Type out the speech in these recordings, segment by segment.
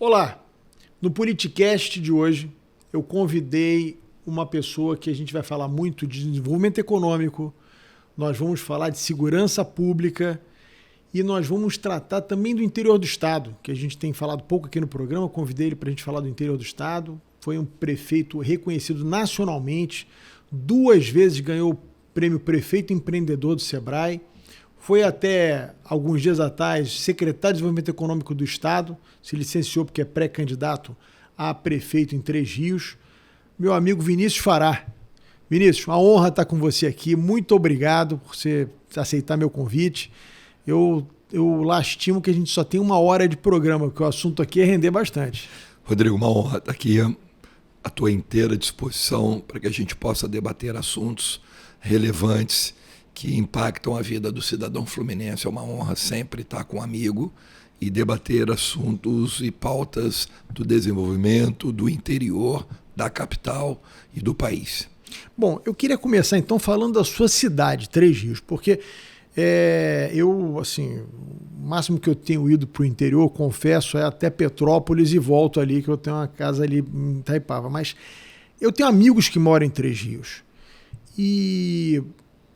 Olá, no Politicast de hoje eu convidei uma pessoa que a gente vai falar muito de desenvolvimento econômico, nós vamos falar de segurança pública e nós vamos tratar também do interior do estado, que a gente tem falado pouco aqui no programa. Eu convidei ele para a gente falar do interior do estado. Foi um prefeito reconhecido nacionalmente, 2 vezes ganhou o prêmio Prefeito Empreendedor do Sebrae. Foi até alguns dias atrás secretário de Desenvolvimento Econômico do Estado, se licenciou porque é pré-candidato a prefeito em Três Rios. Meu amigo Vinícius Fará. Vinícius, uma honra estar com você aqui. Muito obrigado por você aceitar meu convite. Eu lastimo que a gente só tem 1 hora de programa, porque o assunto aqui é render bastante. Rodrigo, uma honra estar aqui à tua inteira disposição para que a gente possa debater assuntos relevantes que impactam a vida do cidadão fluminense. É uma honra sempre estar com um amigo e debater assuntos e pautas do desenvolvimento, do interior, da capital e do país. Bom, eu queria começar então falando da sua cidade, Três Rios, porque o máximo que eu tenho ido para o interior, confesso, é até Petrópolis e volto ali, que eu tenho uma casa ali em Itaipava. Mas eu tenho amigos que moram em Três Rios e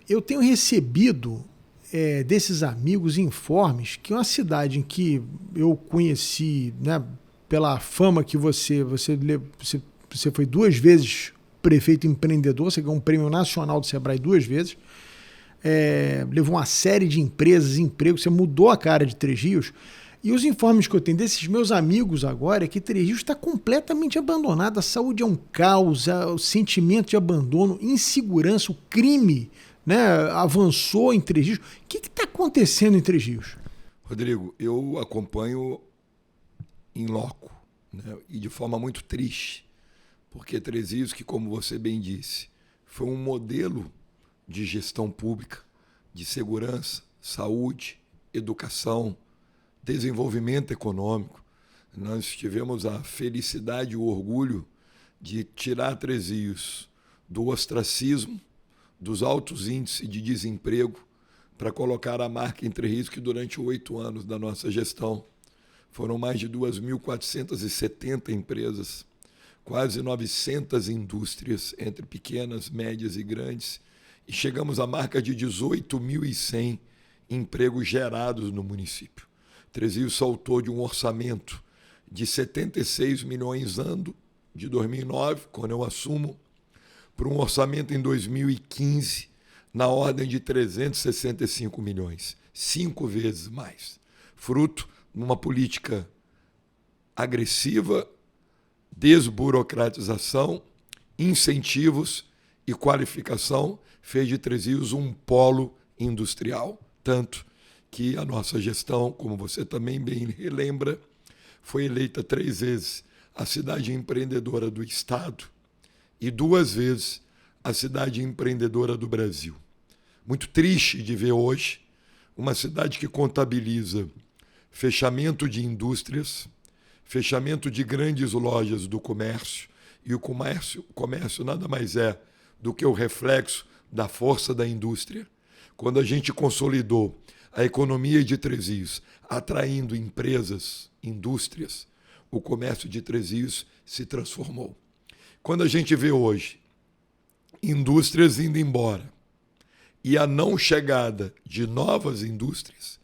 eu tenho recebido desses amigos informes que é uma cidade em que eu conheci, né, pela fama que você foi 2 vezes prefeito empreendedor, você ganhou um prêmio nacional do Sebrae 2 vezes, levou uma série de empresas, empregos, você mudou a cara de Três Rios. E os informes que eu tenho desses meus amigos agora é que Três Rios está completamente abandonado, a saúde é um caos, o sentimento de abandono, insegurança, o crime, né, avançou em Três Rios. O que está acontecendo em Três Rios? Rodrigo, eu acompanho em loco, né, e de forma muito triste, porque Três Rios, que como você bem disse, foi um modelo de gestão pública, de segurança, saúde, educação, desenvolvimento econômico. Nós tivemos a felicidade e o orgulho de tirar Três Rios do ostracismo, dos altos índices de desemprego, para colocar a marca em Três Rios, que durante 8 anos da nossa gestão foram mais de 2.470 empresas, quase 900 indústrias, entre pequenas, médias e grandes, e chegamos à marca de 18.100 empregos gerados no município. Três Rios saltou de um orçamento de 76 milhões ano de 2009, quando eu assumo, para um orçamento em 2015 na ordem de 365 milhões, 5 vezes mais, fruto de uma política agressiva, desburocratização, incentivos e qualificação, fez de Três Rios um polo industrial, tanto que a nossa gestão, como você também bem relembra, foi eleita 3 vezes a cidade empreendedora do Estado e 2 vezes a cidade empreendedora do Brasil. Muito triste de ver hoje uma cidade que contabiliza fechamento de indústrias, fechamento de grandes lojas do comércio, e o comércio nada mais é do que o reflexo da força da indústria. Quando a gente consolidou a economia de Três Rios, atraindo empresas, indústrias, o comércio de Três Rios se transformou. Quando a gente vê hoje indústrias indo embora e a não chegada de novas indústrias,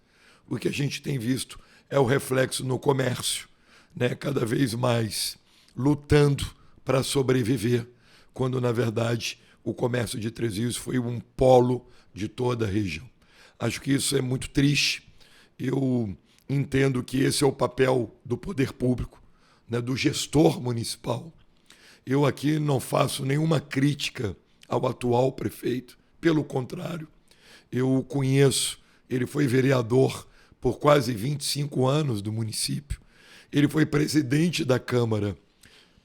o que a gente tem visto é o reflexo no comércio, né? Cada vez mais lutando para sobreviver, quando, na verdade, o comércio de Três Rios foi um polo de toda a região. Acho que isso é muito triste. Eu entendo que esse é o papel do poder público, né, do gestor municipal. Eu aqui não faço nenhuma crítica ao atual prefeito, pelo contrário, eu o conheço, ele foi vereador por quase 25 anos do município, ele foi presidente da Câmara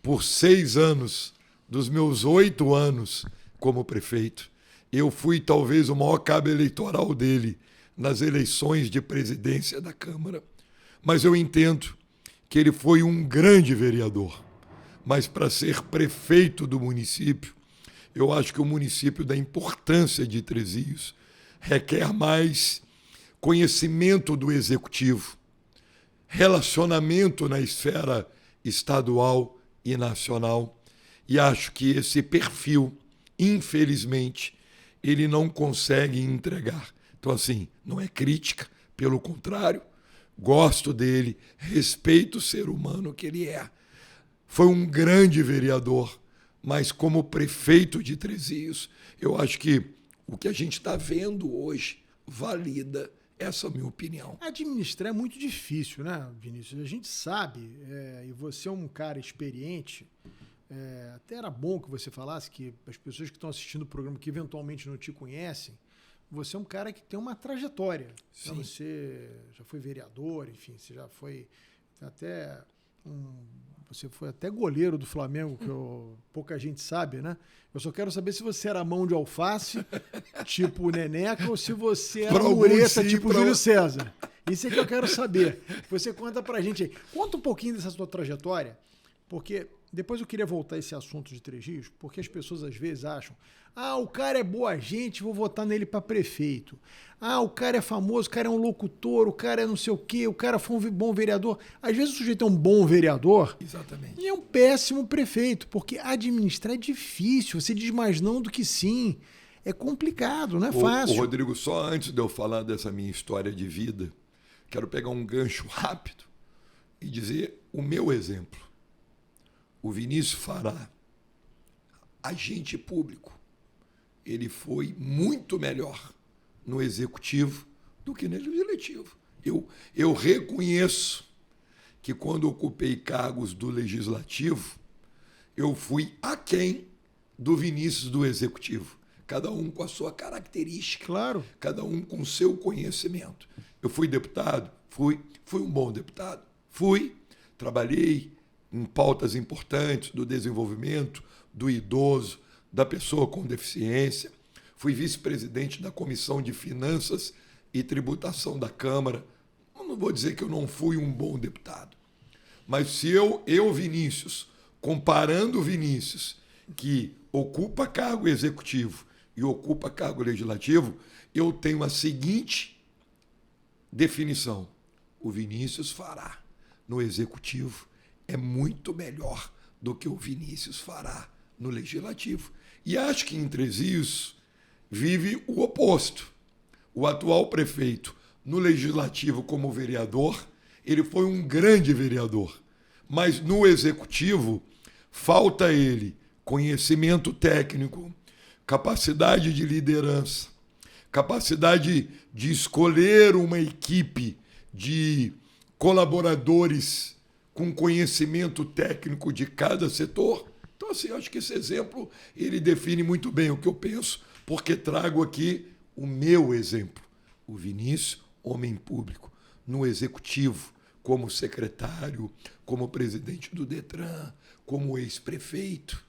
por 6 anos dos meus 8 anos como prefeito. Eu fui talvez o maior cabo eleitoral dele nas eleições de presidência da Câmara, mas eu entendo que ele foi um grande vereador. Mas para ser prefeito do município, eu acho que o município, da importância de Três Rios, requer mais conhecimento do executivo, relacionamento na esfera estadual e nacional. E acho que esse perfil, infelizmente, ele não consegue entregar. Então, assim, não é crítica, pelo contrário, gosto dele, respeito o ser humano que ele é. Foi um grande vereador, mas como prefeito de Trezios, eu acho que o que a gente está vendo hoje valida essa minha opinião. Administrar é muito difícil, né, Vinícius? A gente sabe, e você é um cara experiente, até era bom que você falasse que as pessoas que estão assistindo o programa que eventualmente não te conhecem, você é um cara que tem uma trajetória. Sim. Você já foi vereador, enfim, você já foi até você foi até goleiro do Flamengo, que pouca gente sabe, né? Eu só quero saber se você era mão de alface, tipo o Neneca, ou se você era mureta, tipo o Júlio César. Isso é que eu quero saber. Você conta pra gente aí. Conta um pouquinho dessa sua trajetória, porque depois eu queria voltar a esse assunto de Três Rios, porque as pessoas às vezes acham: o cara é boa gente, vou votar nele para prefeito. O cara é famoso, o cara é um locutor, o cara é não sei o quê, o cara foi um bom vereador. Às vezes o sujeito é um bom vereador. Exatamente. E é um péssimo prefeito, porque administrar é difícil, você diz mais não do que sim. É complicado, não é fácil. Rodrigo, só antes de eu falar dessa minha história de vida, quero pegar um gancho rápido e dizer o meu exemplo. O Vinícius Fará, agente público, ele foi muito melhor no executivo do que no legislativo. Eu reconheço que quando ocupei cargos do legislativo, eu fui aquém do Vinícius do executivo. Cada um com a sua característica, claro. Cada um com o seu conhecimento. Eu fui deputado, fui um bom deputado, trabalhei em pautas importantes do desenvolvimento do idoso, da pessoa com deficiência. Fui vice-presidente da Comissão de Finanças e Tributação da Câmara. Eu não vou dizer que eu não fui um bom deputado. Mas se eu Vinícius, comparando o Vinícius, que ocupa cargo executivo e ocupa cargo legislativo, eu tenho a seguinte definição: o Vinícius Fará no executivo é muito melhor do que o Vinícius Fará no legislativo. E acho que em Trezios vive o oposto. O atual prefeito, no legislativo como vereador, ele foi um grande vereador, mas no executivo falta a ele conhecimento técnico, capacidade de liderança, capacidade de escolher uma equipe de colaboradores com conhecimento técnico de cada setor. Então, assim, eu acho que esse exemplo ele define muito bem o que eu penso, porque trago aqui o meu exemplo. O Vinícius, homem público, no executivo, como secretário, como presidente do Detran, como ex-prefeito,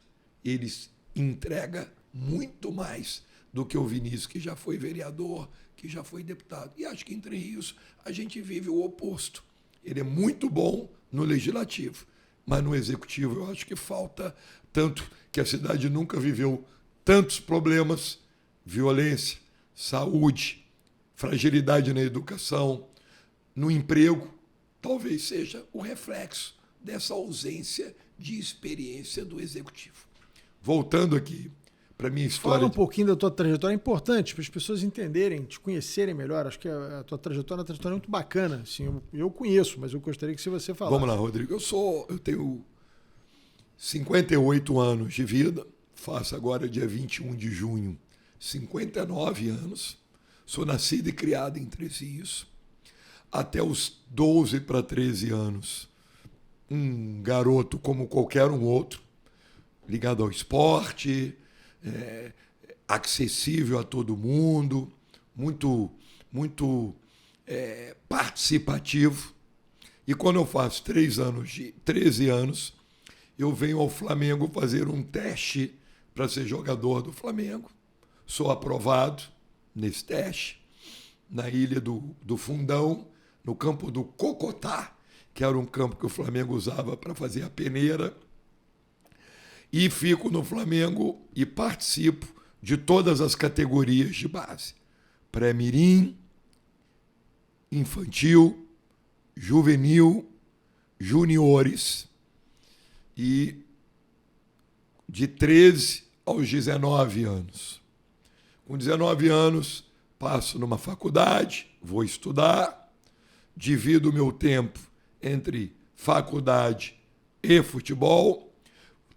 ele entrega muito mais do que o Vinícius, que já foi vereador, que já foi deputado. E acho que entre Rios a gente vive o oposto. Ele é muito bom no legislativo, mas no executivo eu acho que falta tanto, que a cidade nunca viveu tantos problemas: violência, saúde, fragilidade na educação, no emprego. Talvez seja o reflexo dessa ausência de experiência do executivo. Voltando aqui para a minha história. Fala um pouquinho da tua trajetória, é importante para as pessoas entenderem, te conhecerem melhor. Acho que a tua trajetória é uma trajetória muito bacana. Assim, eu conheço, mas eu gostaria que você falasse. Vamos lá, Rodrigo. Eu tenho 58 anos de vida, faço agora dia 21 de junho 59 anos. Sou nascido e criado em Trezios. Até os 12 para 13 anos, um garoto como qualquer um outro, ligado ao esporte, acessível a todo mundo, muito participativo. E quando eu faço 13 anos, eu venho ao Flamengo fazer um teste para ser jogador do Flamengo. Sou aprovado nesse teste, na Ilha do Fundão, no campo do Cocotá, que era um campo que o Flamengo usava para fazer a peneira. E fico no Flamengo e participo de todas as categorias de base: pré-mirim, infantil, juvenil, juniores, e de 13 aos 19 anos. Com 19 anos, passo numa faculdade, vou estudar, divido o meu tempo entre faculdade e futebol.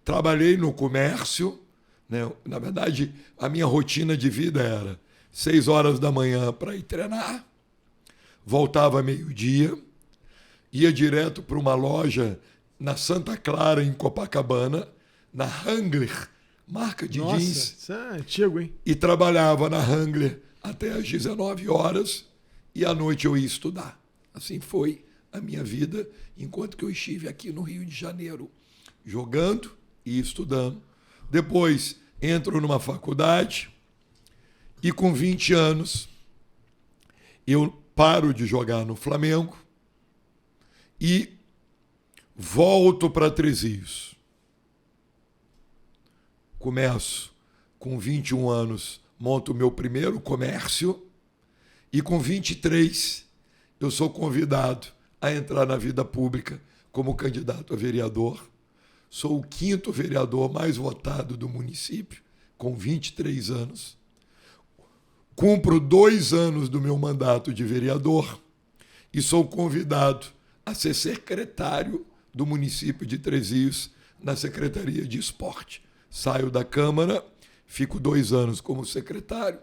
Trabalhei no comércio, né? Na verdade, a minha rotina de vida era 6 horas da manhã para ir treinar, voltava meio-dia, ia direto para uma loja na Santa Clara, em Copacabana, na Wrangler, marca de Nossa, jeans. isso é antigo, hein? E trabalhava na Wrangler até às 19 horas e à noite eu ia estudar. Assim foi a minha vida enquanto que eu estive aqui no Rio de Janeiro, jogando e estudando. Depois entro numa faculdade e com 20 anos eu paro de jogar no Flamengo e volto para Três Rios. Começo com 21 anos, monto o meu primeiro comércio e com 23 eu sou convidado a entrar na vida pública como candidato a vereador. Sou o 5º vereador mais votado do município, com 23 anos. Cumpro 2 anos do meu mandato de vereador e sou convidado a ser secretário do município de Três Rios na Secretaria de Esporte. Saio da Câmara, fico 2 anos como secretário,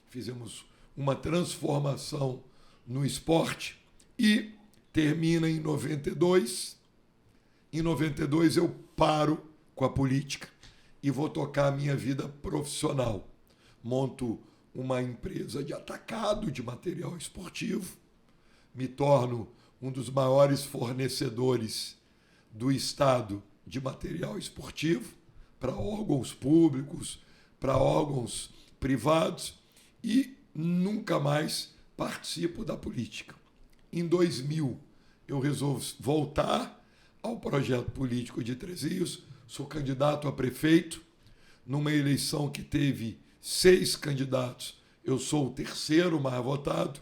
fizemos uma transformação no esporte e termina em 92. Em 92 eu paro com a política e vou tocar a minha vida profissional. Monto uma empresa de atacado de material esportivo, me torno um dos maiores fornecedores do Estado de material esportivo para órgãos públicos, para órgãos privados e nunca mais participo da política. Em 2000, eu resolvo voltar ao projeto político de Três Rios, sou candidato a prefeito, numa eleição que teve 6 candidatos, eu sou o 3º mais votado.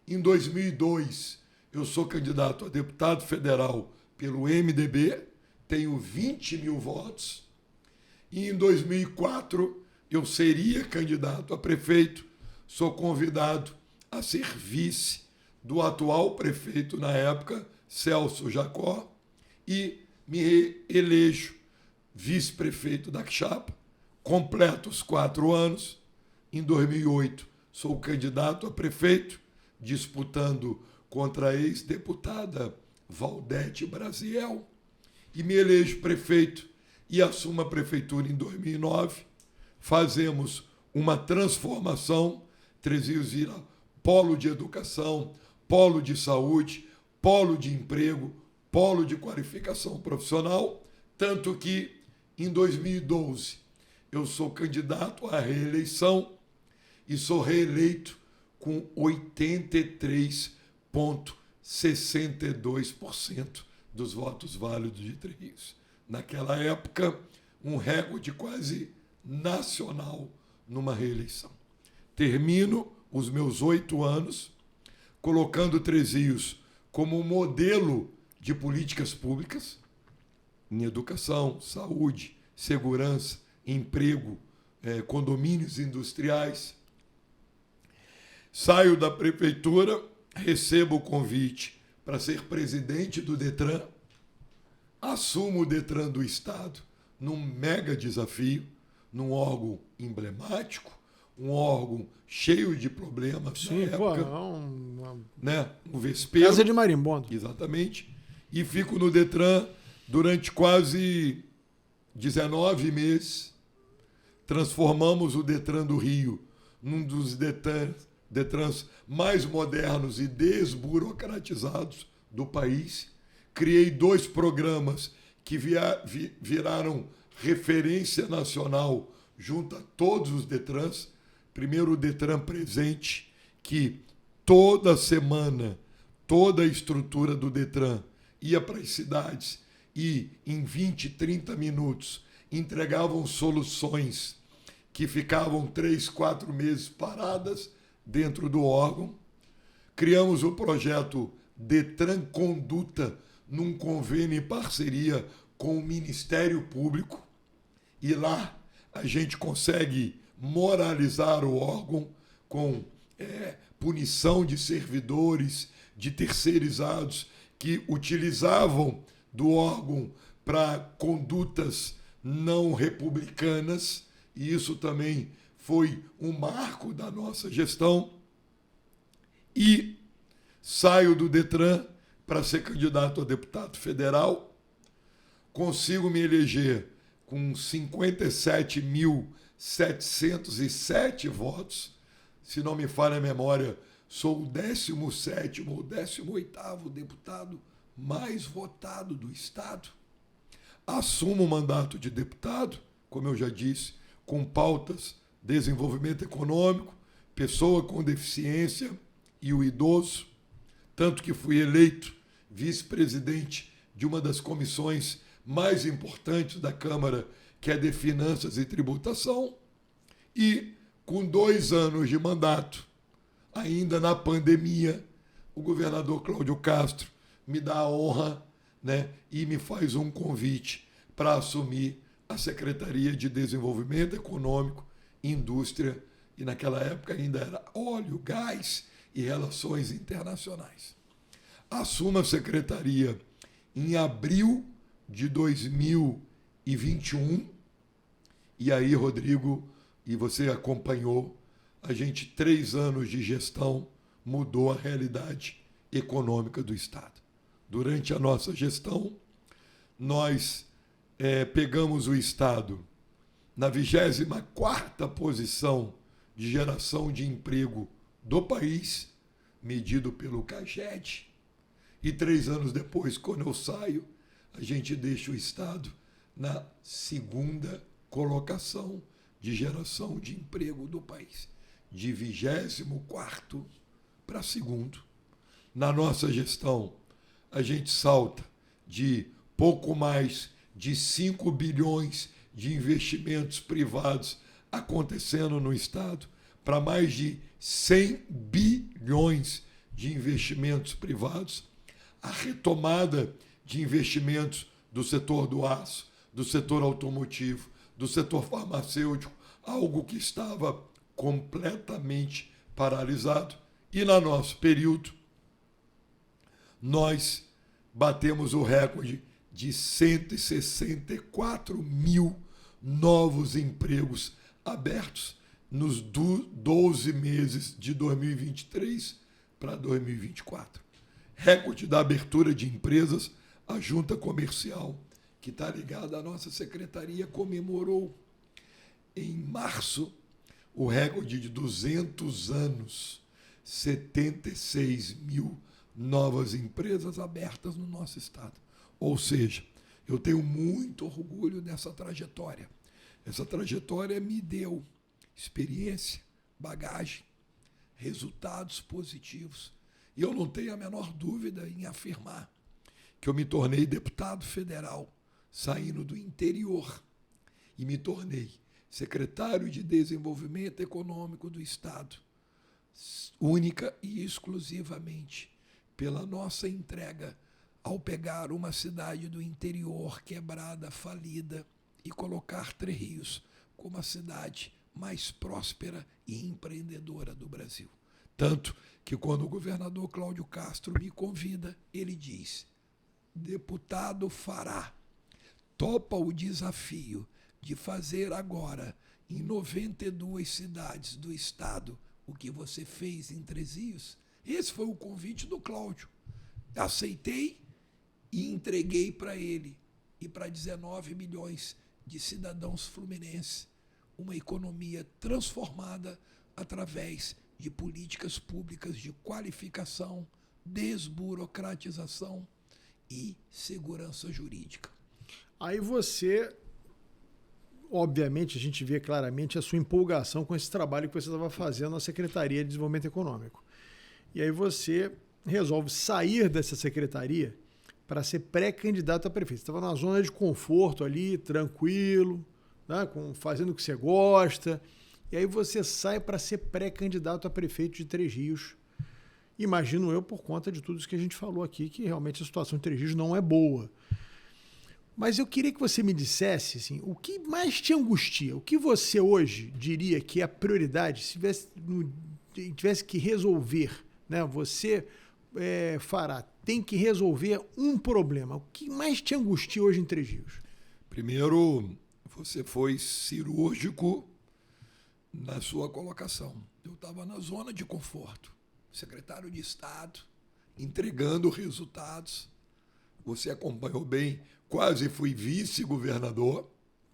Em 2002, eu sou candidato a deputado federal pelo MDB, tenho 20 mil votos. E em 2004, eu seria candidato a prefeito, sou convidado a ser vice do atual prefeito na época, Celso Jacó, e me elejo vice-prefeito da chapa, completo os 4 anos. Em 2008, sou candidato a prefeito, disputando contra a ex-deputada Valdete Brasiel, e me elejo prefeito e assumo a prefeitura em 2009. Fazemos uma transformação, Três Rios vira polo de educação, polo de saúde, polo de emprego, polo de qualificação profissional, tanto que em 2012 eu sou candidato à reeleição e sou reeleito com 83,62% dos votos válidos de Três Rios. Naquela época, um recorde quase nacional numa reeleição. Termino os meus 8 anos colocando Três Rios como um modelo de políticas públicas em educação, saúde, segurança, emprego, condomínios industriais. Saio da prefeitura, recebo o convite para ser presidente do Detran, assumo o Detran do Estado num mega desafio, num órgão emblemático, um órgão cheio de problemas. Sim, na pô, época, uma né? Um vespeiro. casa de marimbondo. Exatamente. E fico no Detran durante quase 19 meses. Transformamos o Detran do Rio num dos Detrans mais modernos e desburocratizados do país. Criei 2 programas que viraram referência nacional junto a todos os Detrans. Primeiro, o Detran Presente, que toda semana, toda a estrutura do Detran ia para as cidades e, em 20, 30 minutos, entregavam soluções que ficavam 3, 4 meses paradas dentro do órgão. Criamos o projeto Detran Conduta, num convênio em parceria com o Ministério Público, e lá a gente consegue moralizar o órgão com punição de servidores, de terceirizados que utilizavam do órgão para condutas não republicanas, e isso também foi um marco da nossa gestão. E saio do Detran para ser candidato a deputado federal, consigo me eleger com 57.707 votos, se não me falha a memória, sou o 17º ou 18º deputado mais votado do Estado. Assumo o mandato de deputado, como eu já disse, com pautas desenvolvimento econômico, pessoa com deficiência e o idoso, tanto que fui eleito vice-presidente de uma das comissões mais importantes da Câmara, que é de Finanças e Tributação, e com 2 anos de mandato, ainda na pandemia, o governador Cláudio Castro me dá a honra, e me faz um convite para assumir a Secretaria de Desenvolvimento Econômico, Indústria, e naquela época ainda era óleo, gás e relações internacionais. Assumo a secretaria em abril de 2021, e aí, Rodrigo, e você acompanhou, a gente, 3 anos de gestão, mudou a realidade econômica do Estado. Durante a nossa gestão, nós pegamos o Estado na 24ª posição de geração de emprego do país, medido pelo CAGED, e 3 anos depois, quando eu saio, a gente deixa o Estado na 2ª colocação de geração de emprego do país, de 24º para 2º. Na nossa gestão, a gente salta de pouco mais de 5 bilhões de investimentos privados acontecendo no Estado para mais de 100 bilhões de investimentos privados. A retomada de investimentos do setor do aço, do setor automotivo, do setor farmacêutico, algo que estava completamente paralisado. E no nosso período, nós batemos o recorde de 164 mil novos empregos abertos nos 12 meses de 2023 para 2024. Recorde da abertura de empresas, a Junta Comercial, que está ligada à nossa secretaria, comemorou em março o recorde de 200 anos, 76 mil novas empresas abertas no nosso Estado. Ou seja, eu tenho muito orgulho dessa trajetória. Essa trajetória me deu experiência, bagagem, resultados positivos. E eu não tenho a menor dúvida em afirmar que eu me tornei deputado federal, saindo do interior, e me tornei secretário de Desenvolvimento Econômico do Estado, única e exclusivamente pela nossa entrega ao pegar uma cidade do interior quebrada, falida, e colocar Três Rios como a cidade mais próspera e empreendedora do Brasil. Tanto que quando o governador Cláudio Castro me convida, ele diz: deputado Fará, topa o desafio de fazer agora, em 92 cidades do Estado, o que você fez em Três Rios? Esse foi o convite do Cláudio. Aceitei e entreguei para ele e para 19 milhões de cidadãos fluminenses uma economia transformada através de políticas públicas de qualificação, desburocratização e segurança jurídica. Aí você, obviamente, a gente vê claramente a sua empolgação com esse trabalho que você estava fazendo na Secretaria de Desenvolvimento Econômico. E aí você resolve sair dessa secretaria para ser pré-candidato a prefeito. Você estava numa zona de conforto ali, tranquilo, fazendo o que você gosta. E aí você sai para ser pré-candidato a prefeito de Três Rios. Imagino eu, por conta de tudo isso que a gente falou aqui, que realmente a situação em Três Rios não é boa. Mas eu queria que você me dissesse assim, o que mais te angustia, o que você hoje diria que é a prioridade, se tivesse que resolver, né? Você, Fará, tem que resolver um problema. O que mais te angustia hoje em Três Rios? Primeiro, você foi cirúrgico na sua colocação. Eu estava na zona de conforto. Secretário de Estado, entregando resultados. Você acompanhou bem, quase fui vice-governador.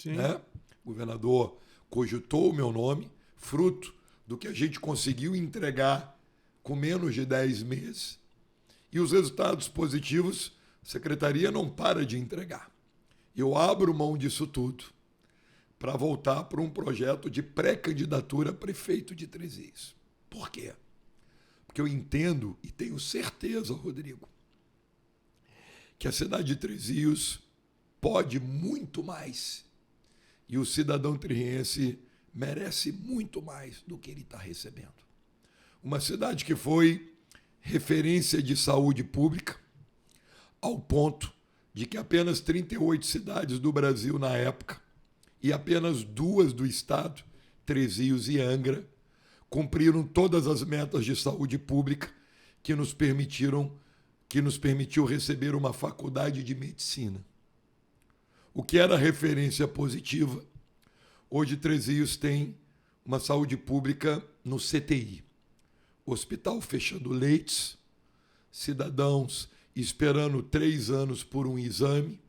Né? O governador cogitou o meu nome, fruto do que a gente conseguiu entregar com menos de 10 meses. E os resultados positivos, a secretaria não para de entregar. Eu abro mão disso tudo para voltar para um projeto de pré-candidatura a prefeito de Três Rios. Por quê? Porque eu entendo e tenho certeza, Rodrigo, que a cidade de Três Rios pode muito mais e o cidadão tririense merece muito mais do que ele está recebendo. Uma cidade que foi referência de saúde pública ao ponto de que apenas 38 cidades do Brasil na época e apenas 2 do estado, Três Rios e Angra, cumpriram todas as metas de saúde pública que nos permitiu receber uma faculdade de medicina. O que era referência positiva, hoje Três Rios tem uma saúde pública no CTI. Hospital fechando leitos, cidadãos esperando 3 anos por um exame,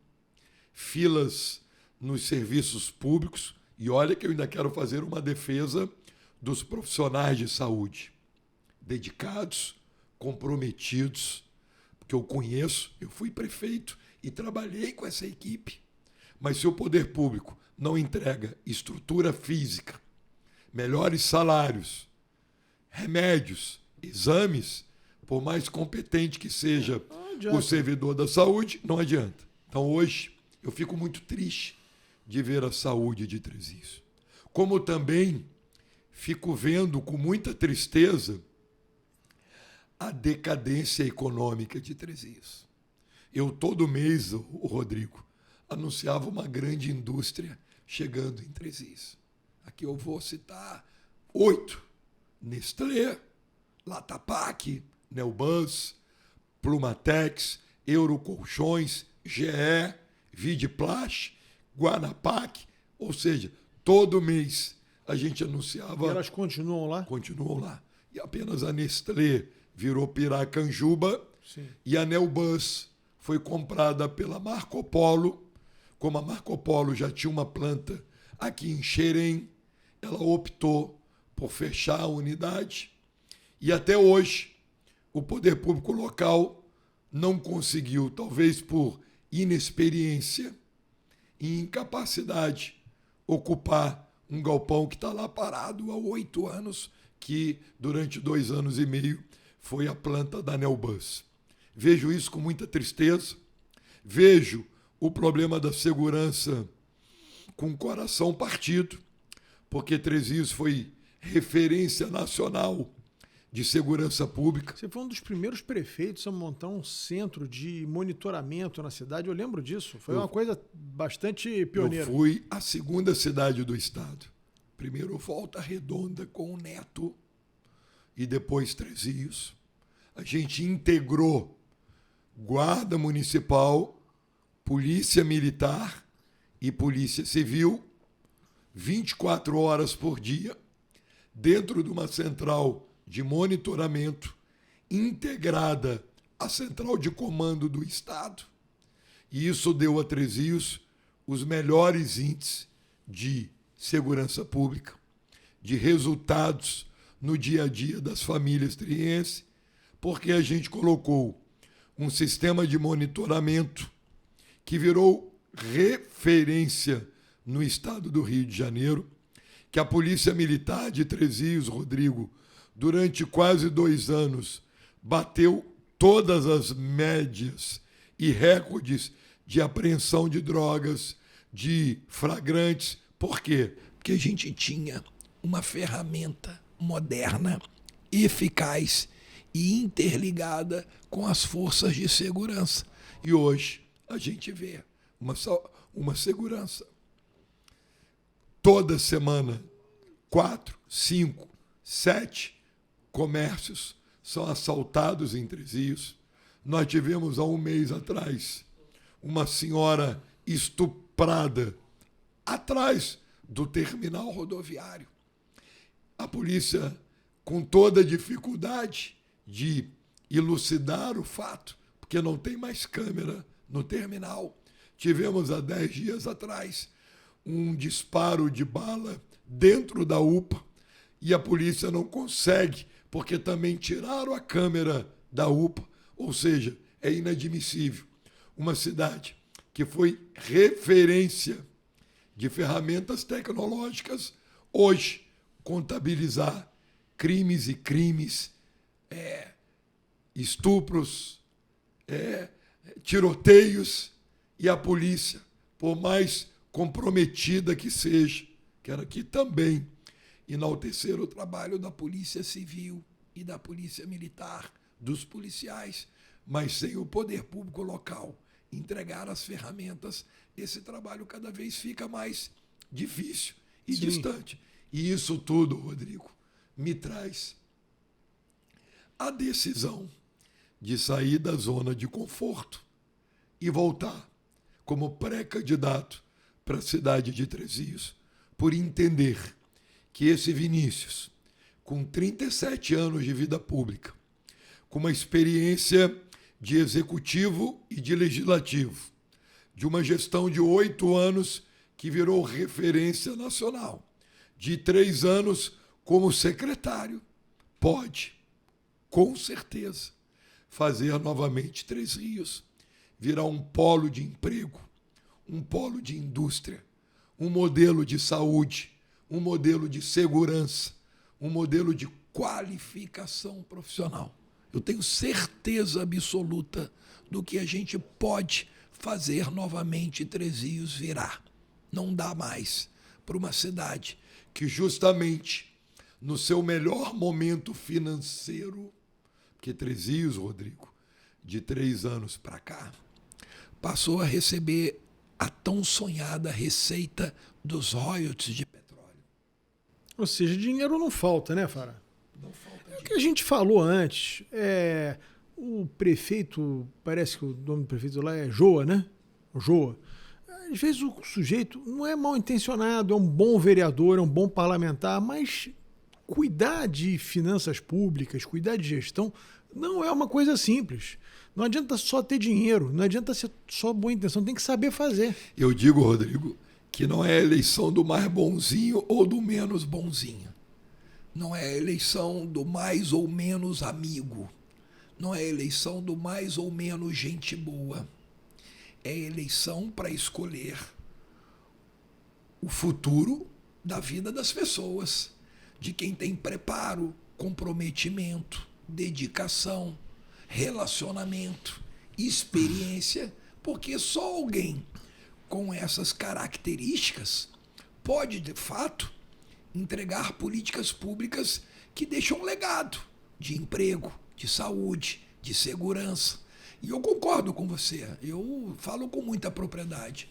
filas nos serviços públicos, e olha que eu ainda quero fazer uma defesa dos profissionais de saúde, dedicados, comprometidos, porque eu conheço, eu fui prefeito e trabalhei com essa equipe. Mas se o poder público não entrega estrutura física, melhores salários, remédios, exames, por mais competente que seja o servidor da saúde, não adianta. Então hoje eu fico muito triste de ver a saúde de Três Rios. Como também fico vendo com muita tristeza a decadência econômica de Três Rios. Eu todo mês, o Rodrigo, anunciava uma grande indústria chegando em Três Rios. Aqui eu vou citar 8. Nestlé, Latapac, Neobus, Plumatex, Eurocolchões, GE, Vidplast, Guanapac, ou seja, todo mês a gente anunciava... E elas continuam lá? Continuam lá. E apenas a Nestlé virou Piracanjuba. Sim. E a Neobus foi comprada pela Marco Polo. Como a Marco Polo já tinha uma planta aqui em Xerém, ela optou por fechar a unidade. E até hoje, o poder público local não conseguiu, talvez por inexperiência e incapacidade, ocupar um galpão que está lá parado há 8 anos, que durante 2 anos e meio foi a planta da Neobus. Vejo isso com muita tristeza, vejo o problema da segurança com o coração partido, porque Três Rios foi referência nacional de segurança pública. Você foi um dos primeiros prefeitos a montar um centro de monitoramento na cidade, eu lembro disso. Foi uma coisa bastante pioneira. Eu fui a 2ª cidade do estado. Primeiro Volta Redonda com o Neto e depois Três Rios. A gente integrou Guarda Municipal, Polícia Militar e Polícia Civil, 24 horas por dia, dentro de uma central de monitoramento integrada à central de comando do Estado. E isso deu a Três Rios os melhores índices de segurança pública, de resultados no dia a dia das famílias tririenses, porque a gente colocou um sistema de monitoramento que virou referência no estado do Rio de Janeiro, que a Polícia Militar de Três Rios, Rodrigo, durante quase 2 anos, bateu todas as médias e recordes de apreensão de drogas, de flagrantes. Por quê? Porque a gente tinha uma ferramenta moderna, eficaz e interligada com as forças de segurança. E hoje a gente vê uma segurança. Toda semana, 4, 5, 7 comércios são assaltados em Trezios. Nós tivemos há um mês atrás uma senhora estuprada atrás do terminal rodoviário. A polícia, com toda a dificuldade de elucidar o fato, porque não tem mais câmera no terminal. Tivemos há 10 dias atrás um disparo de bala dentro da UPA e a polícia não consegue, porque também tiraram a câmera da UPA, ou seja, é inadmissível. Uma cidade que foi referência de ferramentas tecnológicas, hoje contabilizar crimes e crimes, estupros, tiroteios, e a polícia, por mais comprometida que seja, quero aqui também enaltecer o trabalho da Polícia Civil e da Polícia Militar, dos policiais, mas sem o poder público local entregar as ferramentas, esse trabalho cada vez fica mais difícil e distante. E isso tudo, Rodrigo, me traz a decisão de sair da zona de conforto e voltar como pré-candidato para a cidade de Trezios, por entender que esse Vinícius, com 37 anos de vida pública, com uma experiência de executivo e de legislativo, de uma gestão de 8 anos que virou referência nacional, de 3 anos como secretário, pode, com certeza, fazer novamente Trezios virar um polo de emprego, um polo de indústria, um modelo de saúde, um modelo de segurança, um modelo de qualificação profissional. Eu tenho certeza absoluta do que a gente pode fazer novamente Trezios virar. Não dá mais para uma cidade que justamente no seu melhor momento financeiro, porque Trezios, Rodrigo, de 3 anos para cá, passou a receber a tão sonhada receita dos royalties de petróleo. Ou seja, dinheiro não falta, né, Fara? Não falta dinheiro. É o que a gente falou antes. O prefeito, parece que o nome do prefeito lá é Joa, né? O Joa. Às vezes o sujeito não é mal intencionado, é um bom vereador, é um bom parlamentar, mas cuidar de finanças públicas, cuidar de gestão, não é uma coisa simples. Não adianta só ter dinheiro, não adianta ser só boa intenção, tem que saber fazer. Eu digo, Rodrigo, que não é a eleição do mais bonzinho ou do menos bonzinho. Não é a eleição do mais ou menos amigo. Não é a eleição do mais ou menos gente boa. É a eleição para escolher o futuro da vida das pessoas, de quem tem preparo, comprometimento, dedicação, relacionamento, experiência, porque só alguém com essas características pode, de fato, entregar políticas públicas que deixam um legado de emprego, de saúde, de segurança. E eu concordo com você, eu falo com muita propriedade.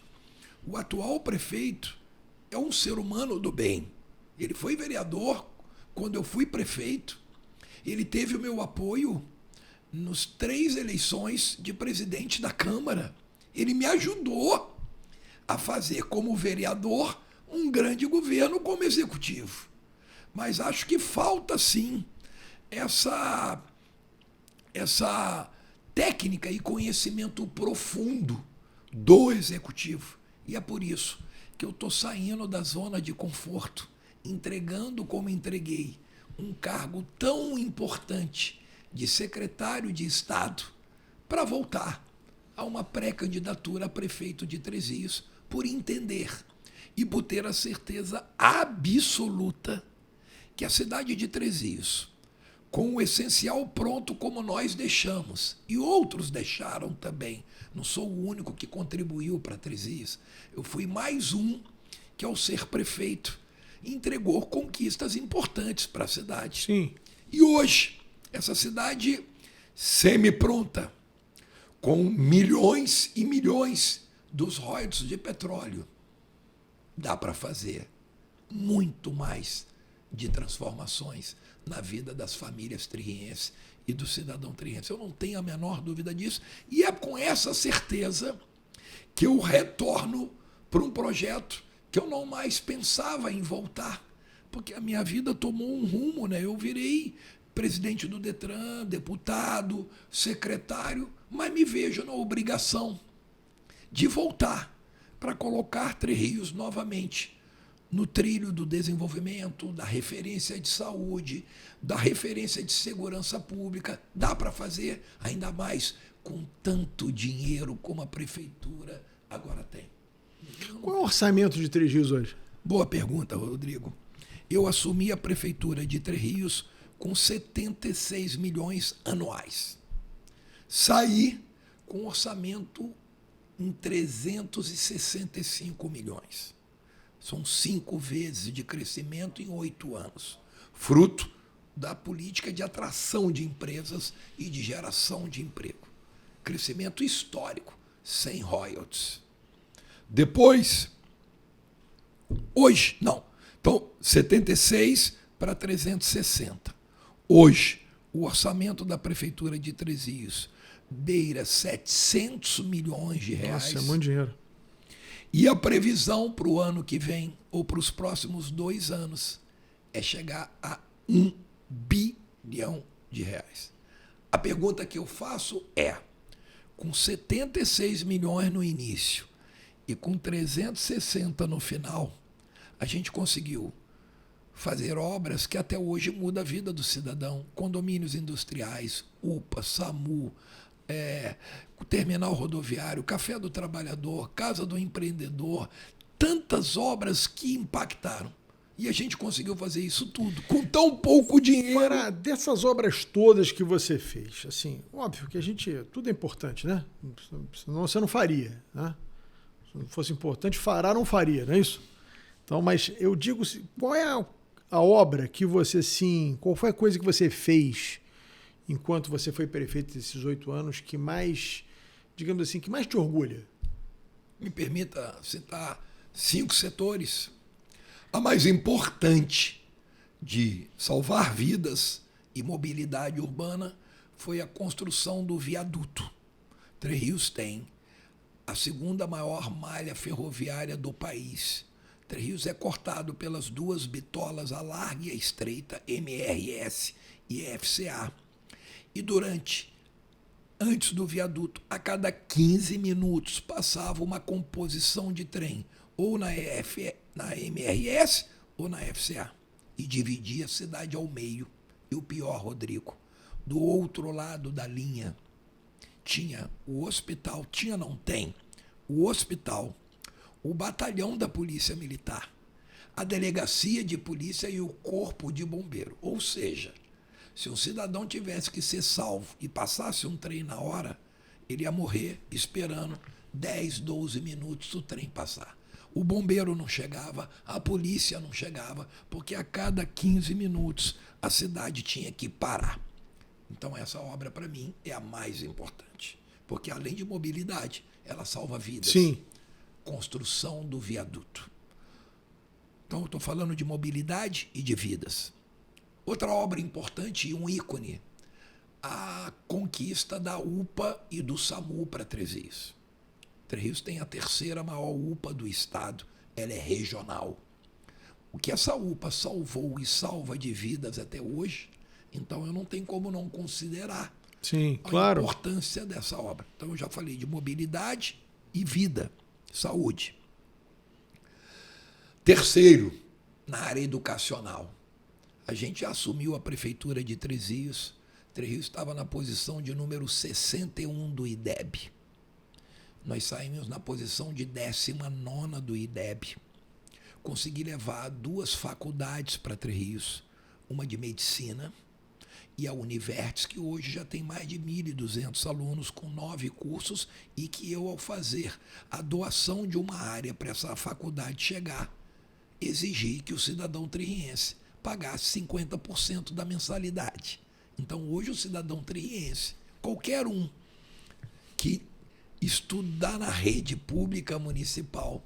O atual prefeito é um ser humano do bem. Ele foi vereador quando eu fui prefeito. Ele teve o meu apoio nos 3 eleições de presidente da Câmara. Ele me ajudou a fazer, como vereador, um grande governo como executivo. Mas acho que falta, sim, essa técnica e conhecimento profundo do executivo. E é por isso que eu estou saindo da zona de conforto, entregando como entreguei um cargo tão importante de secretário de Estado para voltar a uma pré-candidatura a prefeito de Trezios, por entender e por ter a certeza absoluta que a cidade de Trezios, com o essencial pronto como nós deixamos, e outros deixaram também, não sou o único que contribuiu para Trezios, eu fui mais um que, ao ser prefeito, entregou conquistas importantes para a cidade. Sim. E hoje Essa cidade semi-pronta, com milhões e milhões dos royalties de petróleo. Dá para fazer muito mais de transformações na vida das famílias tririenses e do cidadão tririense. Eu não tenho a menor dúvida disso. E é com essa certeza que eu retorno para um projeto que eu não mais pensava em voltar, porque a minha vida tomou um rumo, né? Eu virei presidente do Detran, deputado, secretário, mas me vejo na obrigação de voltar para colocar Três Rios novamente no trilho do desenvolvimento, da referência de saúde, da referência de segurança pública. Dá para fazer ainda mais com tanto dinheiro como a prefeitura agora tem. Qual é o orçamento de Três Rios hoje? Boa pergunta, Rodrigo. Eu assumi a prefeitura de Três Rios com 76 milhões anuais. Saí com um orçamento em 365 milhões. São 5 vezes de crescimento em 8 anos. Fruto da política de atração de empresas e de geração de emprego. Crescimento histórico, sem royalties. Depois, hoje, não. Então, 76 para 360. Hoje, o orçamento da Prefeitura de Três Rios beira 700 milhões de reais. Nossa, é muito dinheiro. E a previsão para o ano que vem, ou para os próximos 2 anos, é chegar a 1 bilhão de reais. A pergunta que eu faço é, com 76 milhões no início e com 360 no final, a gente conseguiu fazer obras que até hoje mudam a vida do cidadão. Condomínios industriais, UPA, SAMU, o terminal rodoviário, Café do Trabalhador, Casa do Empreendedor, tantas obras que impactaram. E a gente conseguiu fazer isso tudo com tão pouco dinheiro. Agora, dessas obras todas que você fez, assim, óbvio que tudo é importante, né? Senão você não faria, né? Se não fosse importante, não faria, não é isso? Então, mas eu digo, qual é a obra que você, qual foi a coisa que você fez enquanto você foi prefeito desses 8 anos que mais, digamos assim, que mais te orgulha? Me permita citar 5 setores. A mais importante de salvar vidas e mobilidade urbana foi a construção do viaduto. Três Rios tem a 2ª maior malha ferroviária do país. Três Rios é cortado pelas 2 bitolas, a larga e a estreita, MRS e FCA. E antes do viaduto, a cada 15 minutos passava uma composição de trem, ou na MRS ou na FCA, e dividia a cidade ao meio. E o pior, Rodrigo, do outro lado da linha tinha o hospital, o hospital, o batalhão da Polícia Militar, a delegacia de polícia e o corpo de bombeiro. Ou seja, se um cidadão tivesse que ser salvo e passasse um trem na hora, ele ia morrer esperando 10, 12 minutos o trem passar. O bombeiro não chegava, a polícia não chegava, porque a cada 15 minutos a cidade tinha que parar. Então essa obra, para mim, é a mais importante, porque além de mobilidade, ela salva vidas. Sim. Construção do viaduto. Então eu estou falando de mobilidade e de vidas. Outra obra importante e um ícone, a conquista da UPA e do SAMU para Três Rios. Três Rios tem a 3ª maior UPA do estado, ela é regional. O que essa UPA salvou e salva de vidas até hoje, então eu não tenho como não considerar a importância dessa obra. Então eu já falei de mobilidade e vida, saúde. Terceiro, na área educacional. A gente assumiu a prefeitura de Três Rios. Três Rios estava na posição de número 61 do IDEB. Nós saímos na posição de 19ª do IDEB. Consegui levar 2 faculdades para Três Rios, uma de medicina e a Univertes, que hoje já tem mais de 1.200 alunos com 9 cursos, e que eu, ao fazer a doação de uma área para essa faculdade chegar, exigi que o cidadão tririense pagasse 50% da mensalidade. Então, hoje, o cidadão tririense, qualquer um que estudar na rede pública municipal,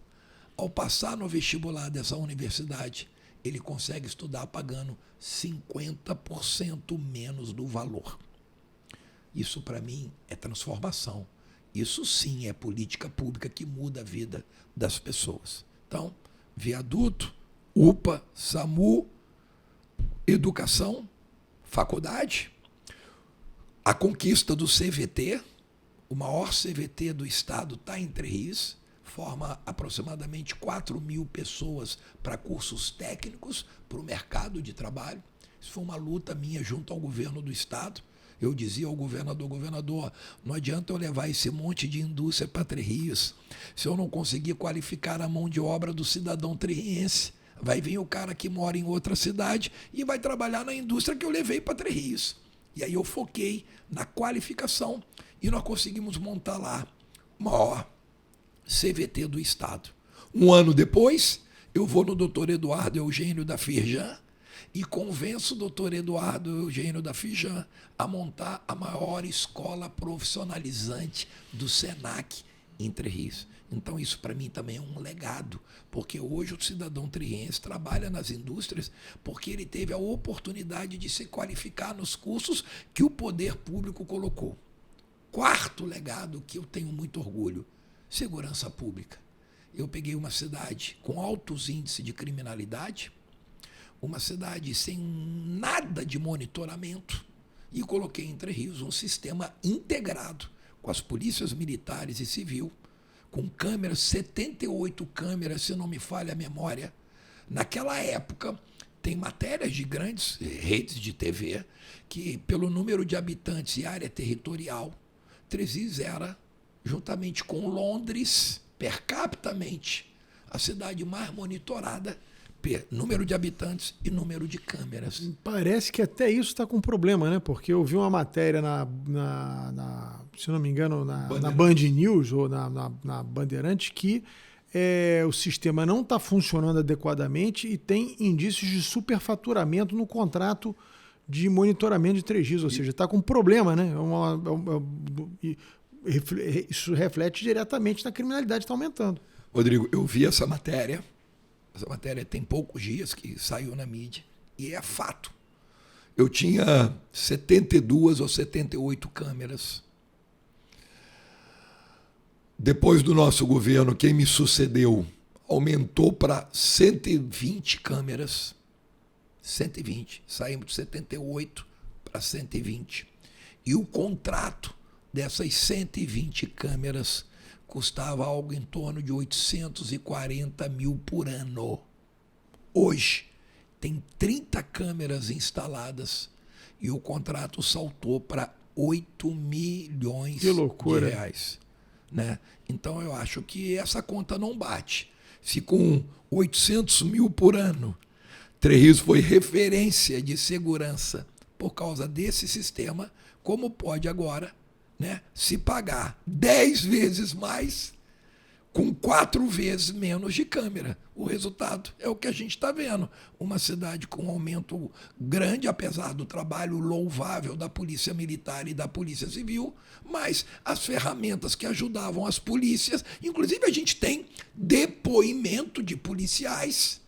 ao passar no vestibular dessa universidade, ele consegue estudar pagando 50% menos do valor. Isso, para mim, é transformação. Isso, sim, é política pública que muda a vida das pessoas. Então, viaduto, UPA, SAMU, educação, faculdade, a conquista do CVT, o maior CVT do estado está em Três Rios, forma aproximadamente 4.000 pessoas para cursos técnicos, para o mercado de trabalho. Isso foi uma luta minha junto ao governo do estado. Eu dizia ao governador, não adianta eu levar esse monte de indústria para Três Rios, se eu não conseguir qualificar a mão de obra do cidadão tririense. Vai vir o cara que mora em outra cidade e vai trabalhar na indústria que eu levei para Três Rios. E aí eu foquei na qualificação e nós conseguimos montar lá o maior CVT do estado. Um ano depois, eu vou no doutor Eduardo Eugênio da Firjan e convenço o doutor Eduardo Eugênio da Firjan a montar a maior escola profissionalizante do SENAC em Três Rios. Então, isso para mim também é um legado, porque hoje o cidadão tririense trabalha nas indústrias porque ele teve a oportunidade de se qualificar nos cursos que o poder público colocou. Quarto legado que eu tenho muito orgulho, segurança pública. Eu peguei uma cidade com altos índices de criminalidade, uma cidade sem nada de monitoramento, e coloquei em Três Rios um sistema integrado com as polícias militares e civil, com câmeras, 78 câmeras, se não me falha a memória. Naquela época, tem matérias de grandes redes de TV que, pelo número de habitantes e área territorial, Três Rios era, juntamente com Londres, per capitamente, a cidade mais monitorada, número de habitantes e número de câmeras. Parece que até isso está com problema, né? Porque eu vi uma matéria se não me engano, na Band News ou na Bandeirante que o sistema não está funcionando adequadamente e tem indícios de superfaturamento no contrato de monitoramento de Três Rios, ou seja, está com problema, né? Isso reflete diretamente na criminalidade que está aumentando. Rodrigo, eu vi essa matéria. Essa matéria tem poucos dias que saiu na mídia, e é fato. Eu tinha 72 ou 78 câmeras. Depois do nosso governo, quem me sucedeu aumentou para 120 câmeras. 120. Saímos de 78 para 120. E o contrato dessas 120 câmeras custava algo em torno de 840 mil por ano. Hoje, tem 30 câmeras instaladas e o contrato saltou para 8 milhões de reais. Né? Então, eu acho que essa conta não bate. Se com 800 mil por ano, Três Rios foi referência de segurança por causa desse sistema, como pode agora, né, se pagar 10 vezes mais com 4 vezes menos de câmera? O resultado é o que a gente está vendo. Uma cidade com um aumento grande, apesar do trabalho louvável da Polícia Militar e da Polícia Civil, mas as ferramentas que ajudavam as polícias, inclusive a gente tem depoimento de policiais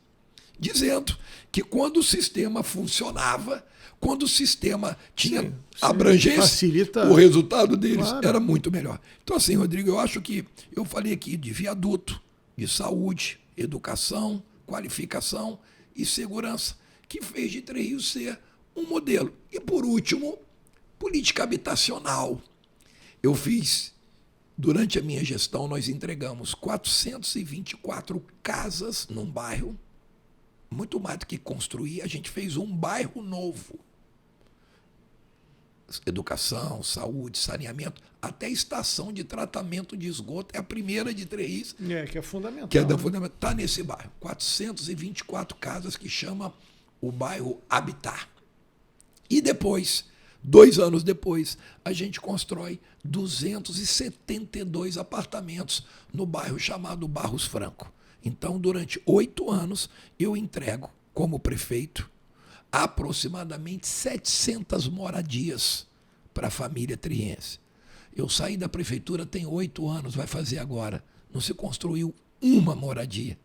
dizendo que quando o sistema funcionava, quando o sistema tinha abrangência, facilita, o resultado deles claro, era muito melhor. Então, assim, Rodrigo, eu acho que eu falei aqui de viaduto, de saúde, educação, qualificação e segurança, que fez de Três Rios ser um modelo. E, por último, política habitacional. Eu fiz, durante a minha gestão, nós entregamos 424 casas num bairro. Muito mais do que construir, a gente fez um bairro novo. Educação, saúde, saneamento, até estação de tratamento de esgoto, é a primeira de Três Rios. Que é fundamental. Que é fundamental. Está nesse bairro. 424 casas que chama o bairro Habitar. E depois, 2 anos depois, a gente constrói 272 apartamentos no bairro chamado Barros Franco. Então, durante 8 anos, eu entrego, como prefeito, aproximadamente 700 moradias para a família triense. Eu saí da prefeitura tem 8 anos, vai fazer agora. Não se construiu uma moradia.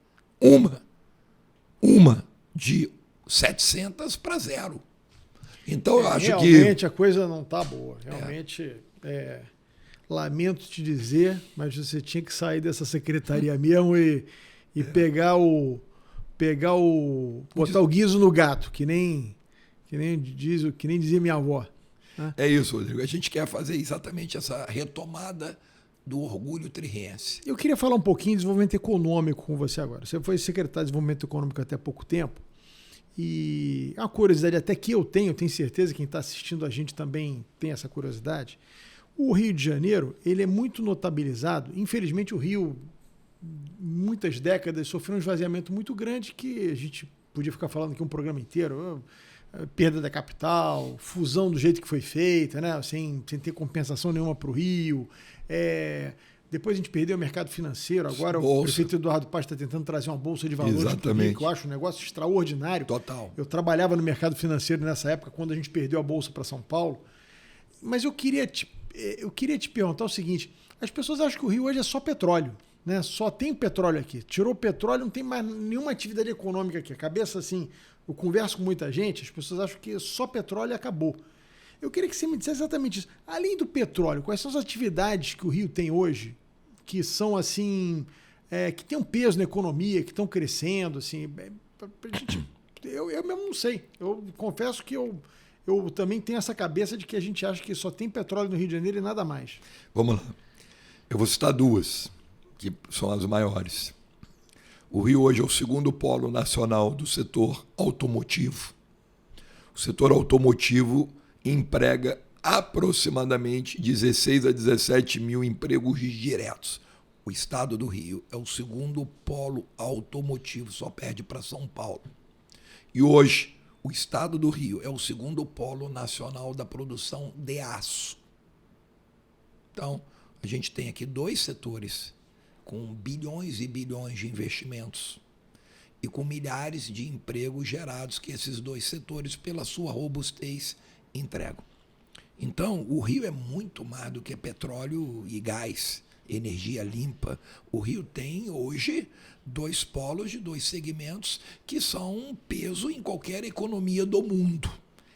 Uma de 700 para 0. Então eu acho que... Realmente a coisa não está boa. Realmente, lamento te dizer, mas você tinha que sair dessa secretaria mesmo e botar o guiso no gato, que nem dizia minha avó. Né? É isso, Rodrigo. A gente quer fazer exatamente essa retomada do orgulho triense. Eu queria falar um pouquinho de desenvolvimento econômico com você agora. Você foi secretário de desenvolvimento econômico até pouco tempo. E a curiosidade até que eu tenho certeza que quem está assistindo a gente também tem essa curiosidade. O Rio de Janeiro, ele é muito notabilizado. Infelizmente o Rio, muitas décadas, sofreu um esvaziamento muito grande que a gente podia ficar falando aqui um programa inteiro. Perda da capital, fusão do jeito que foi feita, né? sem ter compensação nenhuma para o Rio. Depois a gente perdeu o mercado financeiro. Agora o prefeito Eduardo Paes está tentando trazer uma bolsa de valores para o Rio, que eu acho um negócio extraordinário. Total. Eu trabalhava no mercado financeiro nessa época, quando a gente perdeu a bolsa para São Paulo. Mas eu queria te perguntar o seguinte: as pessoas acham que o Rio hoje é só petróleo, né? Só tem petróleo aqui. Tirou o petróleo, não tem mais nenhuma atividade econômica aqui. A cabeça, assim, eu converso com muita gente, as pessoas acham que só petróleo e acabou. Eu queria que você me dissesse exatamente isso. Além do petróleo, quais são as atividades que o Rio tem hoje que são, assim, que tem um peso na economia, que estão crescendo, assim? Eu mesmo não sei. Eu confesso que eu também tenho essa cabeça de que a gente acha que só tem petróleo no Rio de Janeiro e nada mais. Vamos lá. Eu vou citar 2, que são as maiores. O Rio hoje é o 2º polo nacional do setor automotivo. O setor automotivo emprega aproximadamente 16 a 17 mil empregos diretos. O estado do Rio é o 2º polo automotivo, só perde para São Paulo. E hoje, o estado do Rio é o 2º polo nacional da produção de aço. Então, a gente tem aqui 2 setores com bilhões e bilhões de investimentos e com milhares de empregos gerados que esses 2 setores, pela sua robustez, entregam. Então, o Rio é muito mais do que petróleo e gás, energia limpa. O Rio tem hoje 2 polos de 2 segmentos que são um peso em qualquer economia do mundo.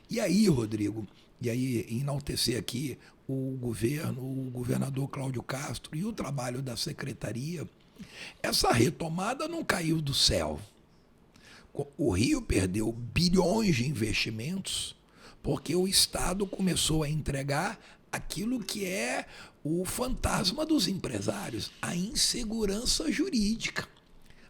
E aí, Rodrigo, enaltecer aqui o governo, o governador Cláudio Castro e o trabalho da secretaria, essa retomada não caiu do céu. O Rio perdeu bilhões de investimentos porque o Estado começou a entregar aquilo que é o fantasma dos empresários, a insegurança jurídica,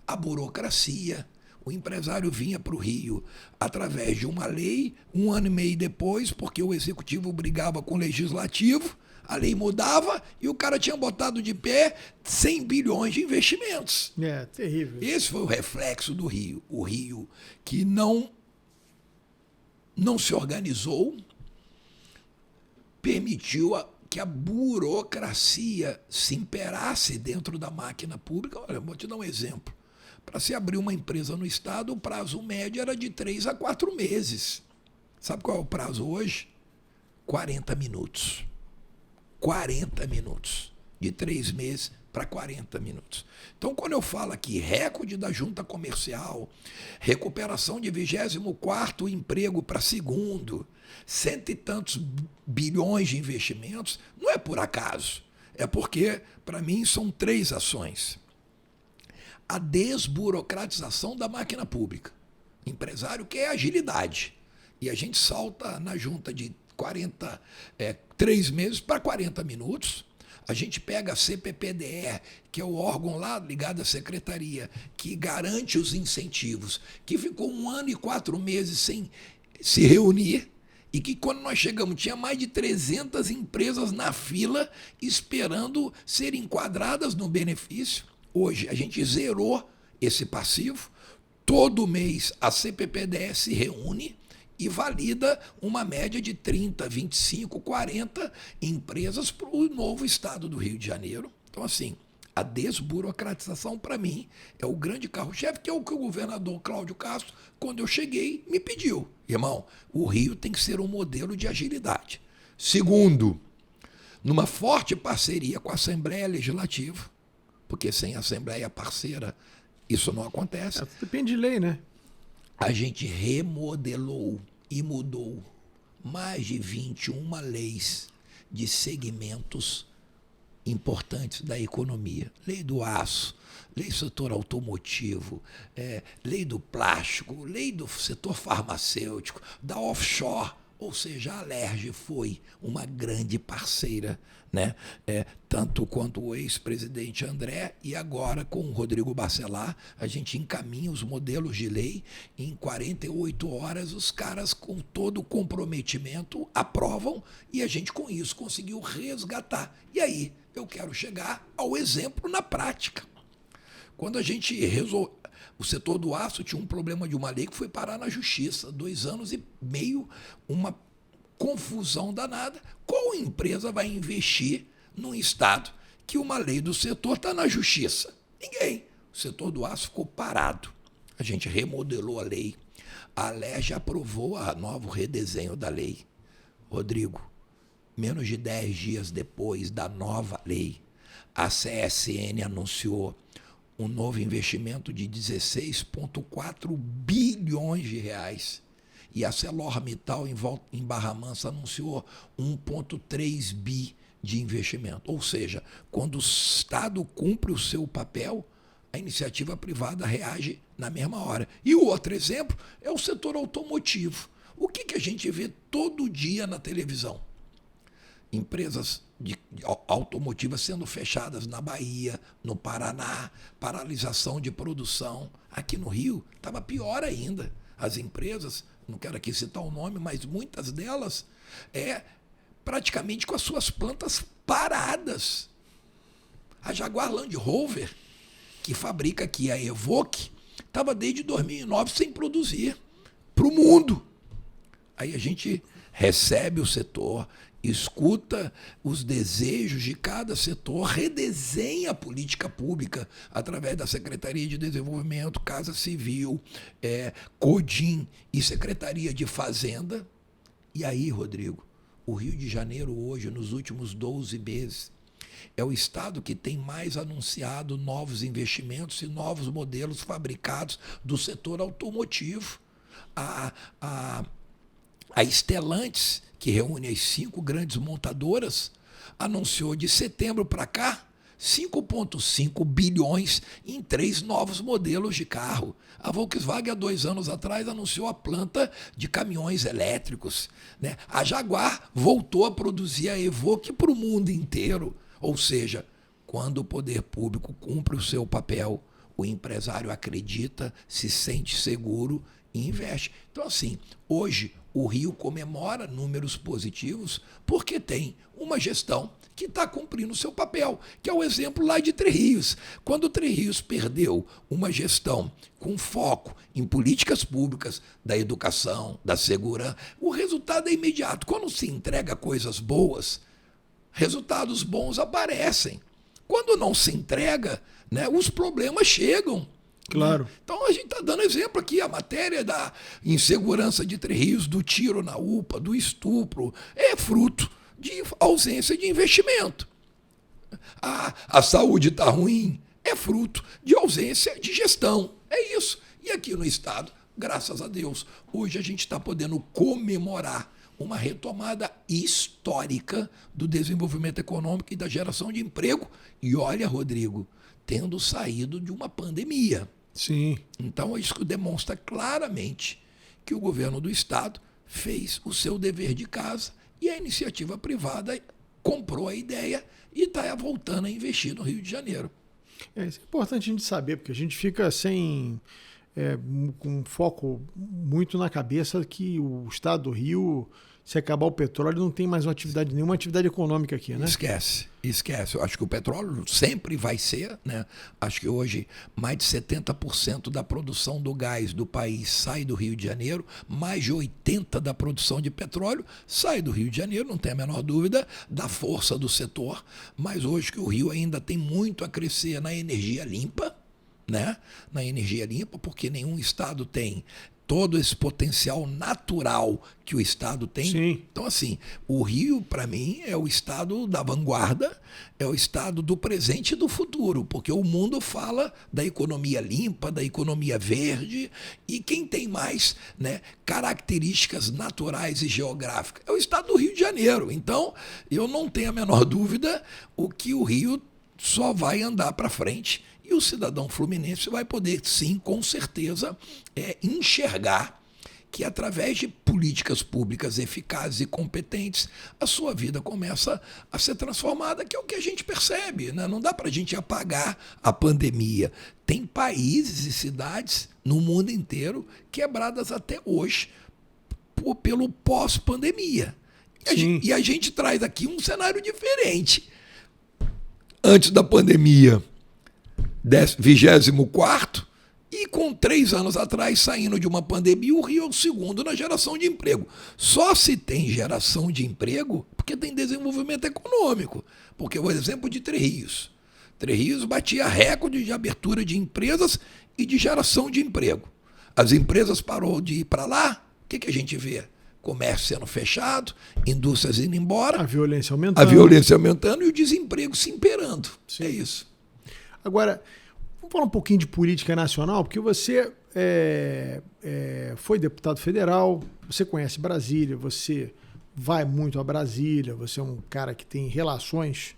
a burocracia. O empresário vinha para o Rio através de uma lei, 1 ano e meio depois, porque o executivo brigava com o legislativo, a lei mudava e o cara tinha botado de pé 100 bilhões de investimentos. Terrível. Esse foi o reflexo do Rio. O Rio que não se organizou, permitiu que a burocracia se imperasse dentro da máquina pública. Olha, vou te dar um exemplo. Para se abrir uma empresa no Estado, o prazo médio era de 3 a 4 meses. Sabe qual é o prazo hoje? 40 minutos. 40 minutos. De 3 meses para 40 minutos. Então, quando eu falo aqui recorde da junta comercial, recuperação de 24º emprego para 2º, 100 e tantos bilhões de investimentos, não é por acaso. É porque, para mim, são 3 ações. A desburocratização da máquina pública. O empresário quer agilidade. E a gente salta na junta de 3 meses para 40 minutos. A gente pega a CPPDE, que é o órgão lá ligado à secretaria, que garante os incentivos, que ficou 1 ano e 4 meses sem se reunir, e que quando nós chegamos tinha mais de 300 empresas na fila esperando ser enquadradas no benefício. Hoje a gente zerou esse passivo, todo mês a CPPDE se reúne e valida uma média de 30, 25, 40 empresas para o novo estado do Rio de Janeiro. Então, assim, A desburocratização, para mim, é o grande carro-chefe, que é o que o governador Cláudio Castro, quando eu cheguei, me pediu. Irmão, o Rio tem que ser um modelo de agilidade. Segundo, numa forte parceria com a Assembleia Legislativa, porque sem Assembleia parceira isso não acontece. Depende de lei, né? A gente remodelou e mudou mais de 21 leis de segmentos importantes da economia. Lei do aço, lei do setor automotivo, lei do plástico, lei do setor farmacêutico, da offshore. Ou seja, a Alerj foi uma grande parceira, né? Tanto quanto o ex-presidente André, e agora com o Rodrigo Bacelar, a gente encaminha os modelos de lei, e em 48 horas os caras, com todo o comprometimento, aprovam, e a gente com isso conseguiu resgatar. E aí, eu quero chegar ao exemplo na prática. Quando a gente resolveu... O setor do aço tinha um problema de uma lei que foi parar na justiça, 2 anos e meio, uma confusão danada. Qual empresa vai investir num estado que uma lei do setor está na justiça? Ninguém. O setor do aço ficou parado. A gente remodelou a lei. A Alerj aprovou o novo redesenho da lei. Rodrigo, menos de 10 dias depois da nova lei, a CSN anunciou um novo investimento de 16,4 bilhões de reais. E a ArcelorMittal, em Barra Mansa, anunciou 1,3 bi de investimento. Ou seja, quando o Estado cumpre o seu papel, a iniciativa privada reage na mesma hora. E o outro exemplo é o setor automotivo. O que a gente vê todo dia na televisão? Empresas automotivas sendo fechadas na Bahia, no Paraná, paralisação de produção. Aqui no Rio estava pior ainda. As empresas, não quero aqui citar o nome, mas muitas delas praticamente com as suas plantas paradas. A Jaguar Land Rover, que fabrica aqui a Evoque, estava desde 2009 sem produzir para o mundo. Aí a gente recebe o setor, escuta os desejos de cada setor, redesenha a política pública através da Secretaria de Desenvolvimento, Casa Civil, CODIM e Secretaria de Fazenda. E aí, Rodrigo, o Rio de Janeiro hoje, nos últimos 12 meses, é o estado que tem mais anunciado novos investimentos e novos modelos fabricados do setor automotivo. A Stellantis, que reúne as 5 grandes montadoras, anunciou de setembro para cá 5,5 bilhões em 3 novos modelos de carro. A Volkswagen, há 2 anos atrás, anunciou a planta de caminhões elétricos, né? A Jaguar voltou a produzir a Evoque para o mundo inteiro. Ou seja, quando o poder público cumpre o seu papel, o empresário acredita, se sente seguro e investe. Então, assim, hoje o Rio comemora números positivos porque tem uma gestão que está cumprindo o seu papel, que é o exemplo lá de Três Rios. Quando o Três Rios perdeu uma gestão com foco em políticas públicas, da educação, da segurança, o resultado é imediato. Quando se entrega coisas boas, resultados bons aparecem. Quando não se entrega, né, os problemas chegam. Claro. Então a gente está dando exemplo aqui, a matéria da insegurança de Três Rios, do tiro na UPA, do estupro, é fruto de ausência de investimento. A saúde está ruim, é fruto de ausência de gestão. É isso. E aqui no Estado, graças a Deus, hoje a gente está podendo comemorar uma retomada histórica do desenvolvimento econômico e da geração de emprego. E olha, Rodrigo, tendo saído de uma pandemia. Sim. Então, isso demonstra claramente que o governo do Estado fez o seu dever de casa e a iniciativa privada comprou a ideia e está voltando a investir no Rio de Janeiro. Isso é importante a gente saber, porque a gente fica com um foco muito na cabeça que o Estado do Rio Se acabar o petróleo, não tem mais nenhuma atividade econômica aqui, né? Esquece. Eu acho que o petróleo sempre vai ser, né? Acho que hoje mais de 70% da produção do gás do país sai do Rio de Janeiro, mais de 80% da produção de petróleo sai do Rio de Janeiro, não tem a menor dúvida da força do setor, mas hoje que o Rio ainda tem muito a crescer na energia limpa, né? Na energia limpa, porque nenhum estado tem todo esse potencial natural que o estado tem. Sim. Então, assim, o Rio, para mim, é o estado da vanguarda, é o estado do presente e do futuro, porque o mundo fala da economia limpa, da economia verde, e quem tem mais, né, características naturais e geográficas é o estado do Rio de Janeiro. Então, eu não tenho a menor dúvida o que o Rio só vai andar para frente. E o cidadão fluminense vai poder, sim, com certeza, enxergar que, através de políticas públicas eficazes e competentes, a sua vida começa a ser transformada, que é o que a gente percebe, né? Não dá para a gente apagar a pandemia. Tem países e cidades no mundo inteiro quebradas até hoje pelo pós-pandemia. E a gente traz aqui um cenário diferente. Antes da pandemia, 24º, e com 3 anos atrás, saindo de uma pandemia, o Rio é o segundo na geração de emprego. Só se tem geração de emprego porque tem desenvolvimento econômico. Porque o exemplo de Três Rios. Três Rios batia recorde de abertura de empresas e de geração de emprego. As empresas parou de ir para lá, o que a gente vê? Comércio sendo fechado, indústrias indo embora. A violência aumentando e o desemprego se imperando. Sim. É isso. Agora, vamos falar um pouquinho de política nacional, porque você foi deputado federal, você conhece Brasília, você vai muito a Brasília, você é um cara que tem relações,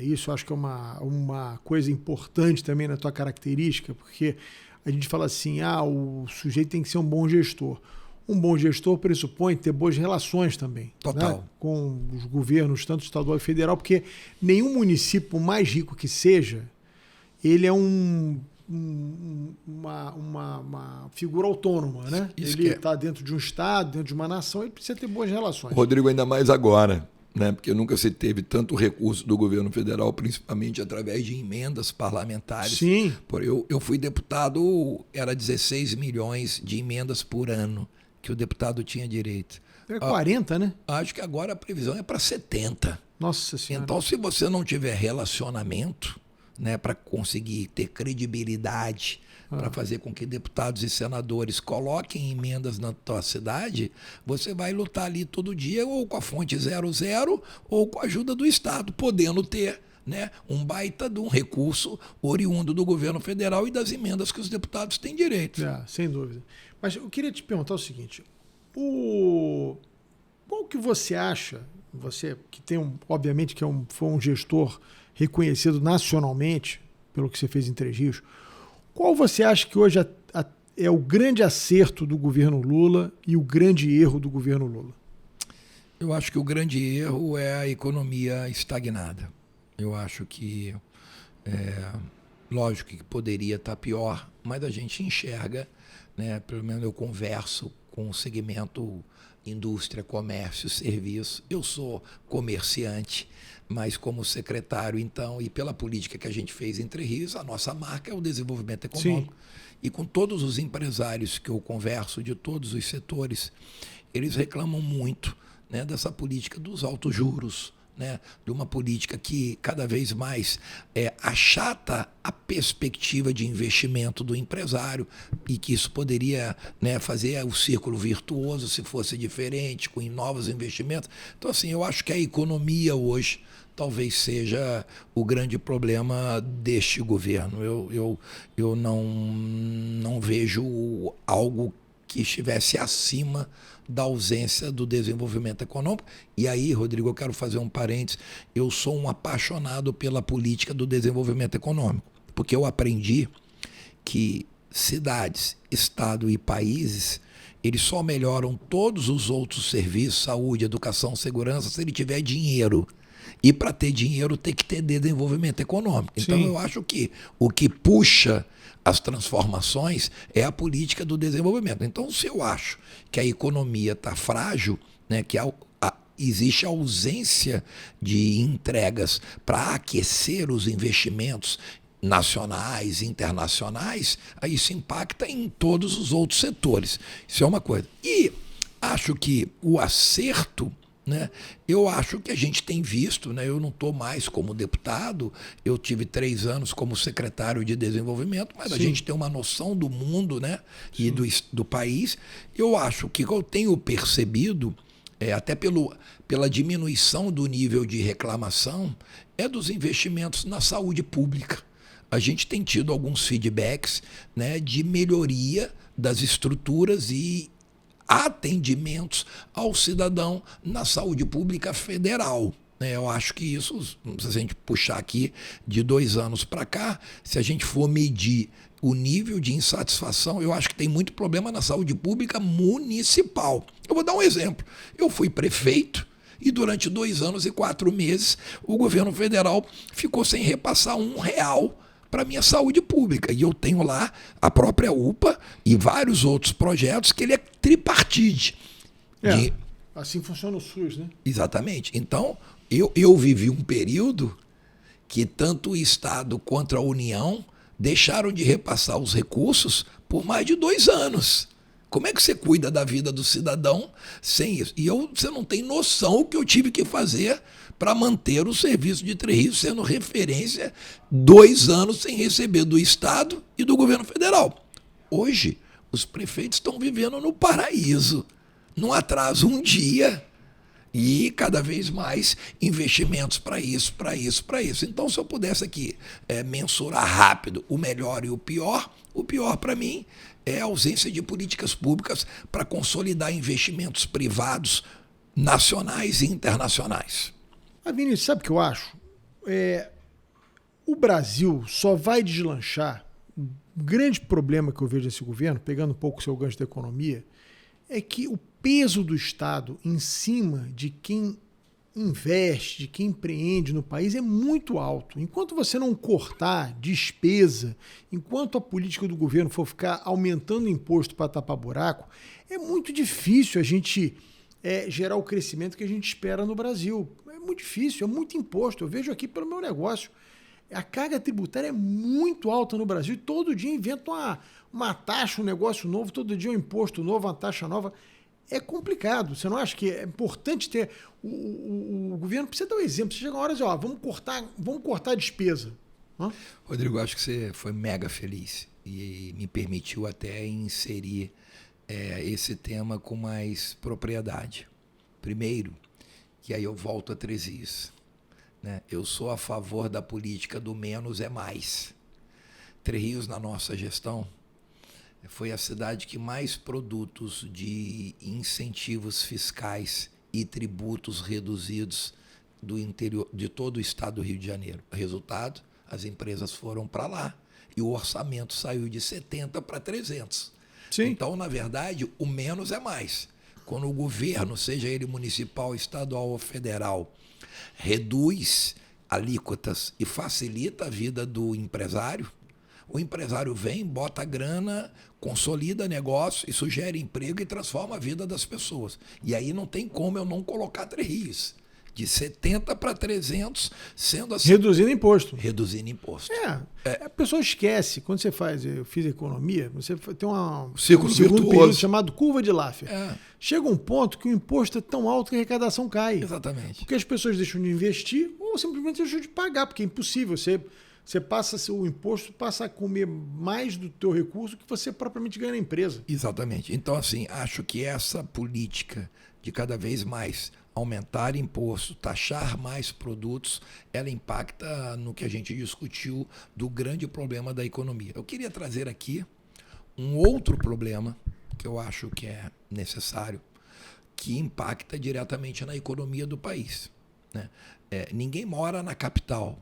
isso acho que é uma coisa importante também na tua característica, porque a gente fala assim, o sujeito tem que ser um bom gestor. Um bom gestor pressupõe ter boas relações também. Total. Né? Com os governos, tanto estadual e federal, porque nenhum município, por mais rico que seja, ele é uma figura autônoma, né? Ele está dentro de um estado, dentro de uma nação, ele precisa ter boas relações. Rodrigo, ainda mais agora, né? Porque nunca se teve tanto recurso do governo federal, principalmente através de emendas parlamentares. Sim. Eu fui deputado, era 16 milhões de emendas por ano que o deputado tinha direito. É 40, né? Acho que agora a previsão é para 70. Nossa Senhora. Então, se você não tiver relacionamento, né, para conseguir ter credibilidade, para fazer com que deputados e senadores coloquem emendas na tua cidade, você vai lutar ali todo dia ou com a fonte 00 ou com a ajuda do Estado, podendo ter, né, um baita de um recurso oriundo do governo federal e das emendas que os deputados têm direito. Sem dúvida. Mas eu queria te perguntar o seguinte, qual que você acha, você que tem obviamente que foi um gestor reconhecido nacionalmente pelo que você fez em Três Rios, qual você acha que hoje é o grande acerto do governo Lula e o grande erro do governo Lula? Eu acho que o grande erro é a economia estagnada. Eu acho que, lógico que poderia estar pior, mas a gente enxerga, né, pelo menos eu converso com o segmento indústria, comércio, serviço. Eu sou comerciante, mas como secretário, então, e pela política que a gente fez em Três Rios, a nossa marca é o desenvolvimento econômico. Sim. E com todos os empresários que eu converso, de todos os setores, eles reclamam muito, né, dessa política dos altos juros, né, de uma política que cada vez mais achata a perspectiva de investimento do empresário e que isso poderia, né, fazer o círculo virtuoso se fosse diferente, com novos investimentos. Então, assim, eu acho que a economia hoje talvez seja o grande problema deste governo. Eu não vejo algo que estivesse acima da ausência do desenvolvimento econômico. E aí, Rodrigo, eu quero fazer um parênteses. Eu sou um apaixonado pela política do desenvolvimento econômico, porque eu aprendi que cidades, estado e países, eles só melhoram todos os outros serviços, saúde, educação, segurança, se ele tiver dinheiro. E para ter dinheiro tem que ter desenvolvimento econômico. Então Sim. eu acho que o que puxa as transformações é a política do desenvolvimento. Então, se eu acho que a economia está frágil, né, que existe ausência de entregas para aquecer os investimentos nacionais, internacionais, aí isso impacta em todos os outros setores. Isso é uma coisa. E acho que o acerto, né, eu acho que a gente tem visto, né, eu não estou mais como deputado, eu tive 3 anos como secretário de desenvolvimento, mas a gente tem uma noção do mundo, né, e do país. Eu acho que eu tenho percebido, até pela diminuição do nível de reclamação, é dos investimentos na saúde pública. A gente tem tido alguns feedbacks, né, de melhoria das estruturas e atendimentos ao cidadão na saúde pública federal. Eu acho que isso, se a gente puxar aqui de 2 anos para cá, se a gente for medir o nível de insatisfação, eu acho que tem muito problema na saúde pública municipal. Eu vou dar um exemplo. Eu fui prefeito e durante 2 anos e 4 meses o governo federal ficou sem repassar R$1 para a minha saúde pública. E eu tenho lá a própria UPA e vários outros projetos que ele é tripartite. Assim funciona o SUS, né? Exatamente. Então, eu vivi um período que tanto o Estado quanto a União deixaram de repassar os recursos por mais de 2 anos. Como é que você cuida da vida do cidadão sem isso? E você não tem noção o que eu tive que fazer para manter o serviço de Três Rios sendo referência 2 anos sem receber do Estado e do governo federal. Hoje, os prefeitos estão vivendo no paraíso. Não atrasa um dia. E cada vez mais investimentos para isso. Então, se eu pudesse aqui mensurar rápido o melhor e o pior para mim é a ausência de políticas públicas para consolidar investimentos privados nacionais e internacionais. Mas, Vinícius, sabe o que eu acho? O Brasil só vai deslanchar. O grande problema que eu vejo desse governo, pegando um pouco o seu gancho da economia, é que o peso do Estado em cima de quem investe, de quem empreende no país é muito alto. Enquanto você não cortar despesa, enquanto a política do governo for ficar aumentando imposto para tapar buraco, é muito difícil a gente gerar o crescimento que a gente espera no Brasil. É muito difícil, é muito imposto. Eu vejo aqui pelo meu negócio. A carga tributária é muito alta no Brasil e todo dia inventa uma taxa, um negócio novo, todo dia um imposto novo, uma taxa nova. É complicado. Você não acha que é importante ter... O governo precisa dar um exemplo. Você chega uma hora e diz, vamos cortar a despesa. Hã? Rodrigo, acho que você foi mega feliz e me permitiu até inserir esse tema com mais propriedade. Primeiro, que aí eu volto a Três Rios, né? Eu sou a favor da política do menos é mais. Três Rios, na nossa gestão, foi a cidade que mais produtos de incentivos fiscais e tributos reduzidos do interior de todo o estado do Rio de Janeiro. Resultado, as empresas foram para lá e o orçamento saiu de 70 para 300. Sim. Então, na verdade, o menos é mais. Quando o governo, seja ele municipal, estadual ou federal, reduz alíquotas e facilita a vida do empresário, o empresário vem, bota a grana, consolida negócio, isso gera emprego e transforma a vida das pessoas. E aí não tem como eu não colocar Três Rios. De 70 para 300, sendo assim... Reduzindo imposto. Reduzindo imposto. A pessoa esquece, quando você faz, eu fiz economia, você tem um Círculo segundo virtuoso. período chamado curva de Laffer. Chega um ponto que o imposto é tão alto que a arrecadação cai. Exatamente. Porque as pessoas deixam de investir ou simplesmente deixam de pagar, porque é impossível. Você passa, o imposto passa a comer mais do teu recurso que você propriamente ganha na empresa. Exatamente. Então, assim, acho que essa política de cada vez mais aumentar imposto, taxar mais produtos, ela impacta no que a gente discutiu do grande problema da economia. Eu queria trazer aqui um outro problema que eu acho que é necessário, que impacta diretamente na economia do país, né? Ninguém mora na capital,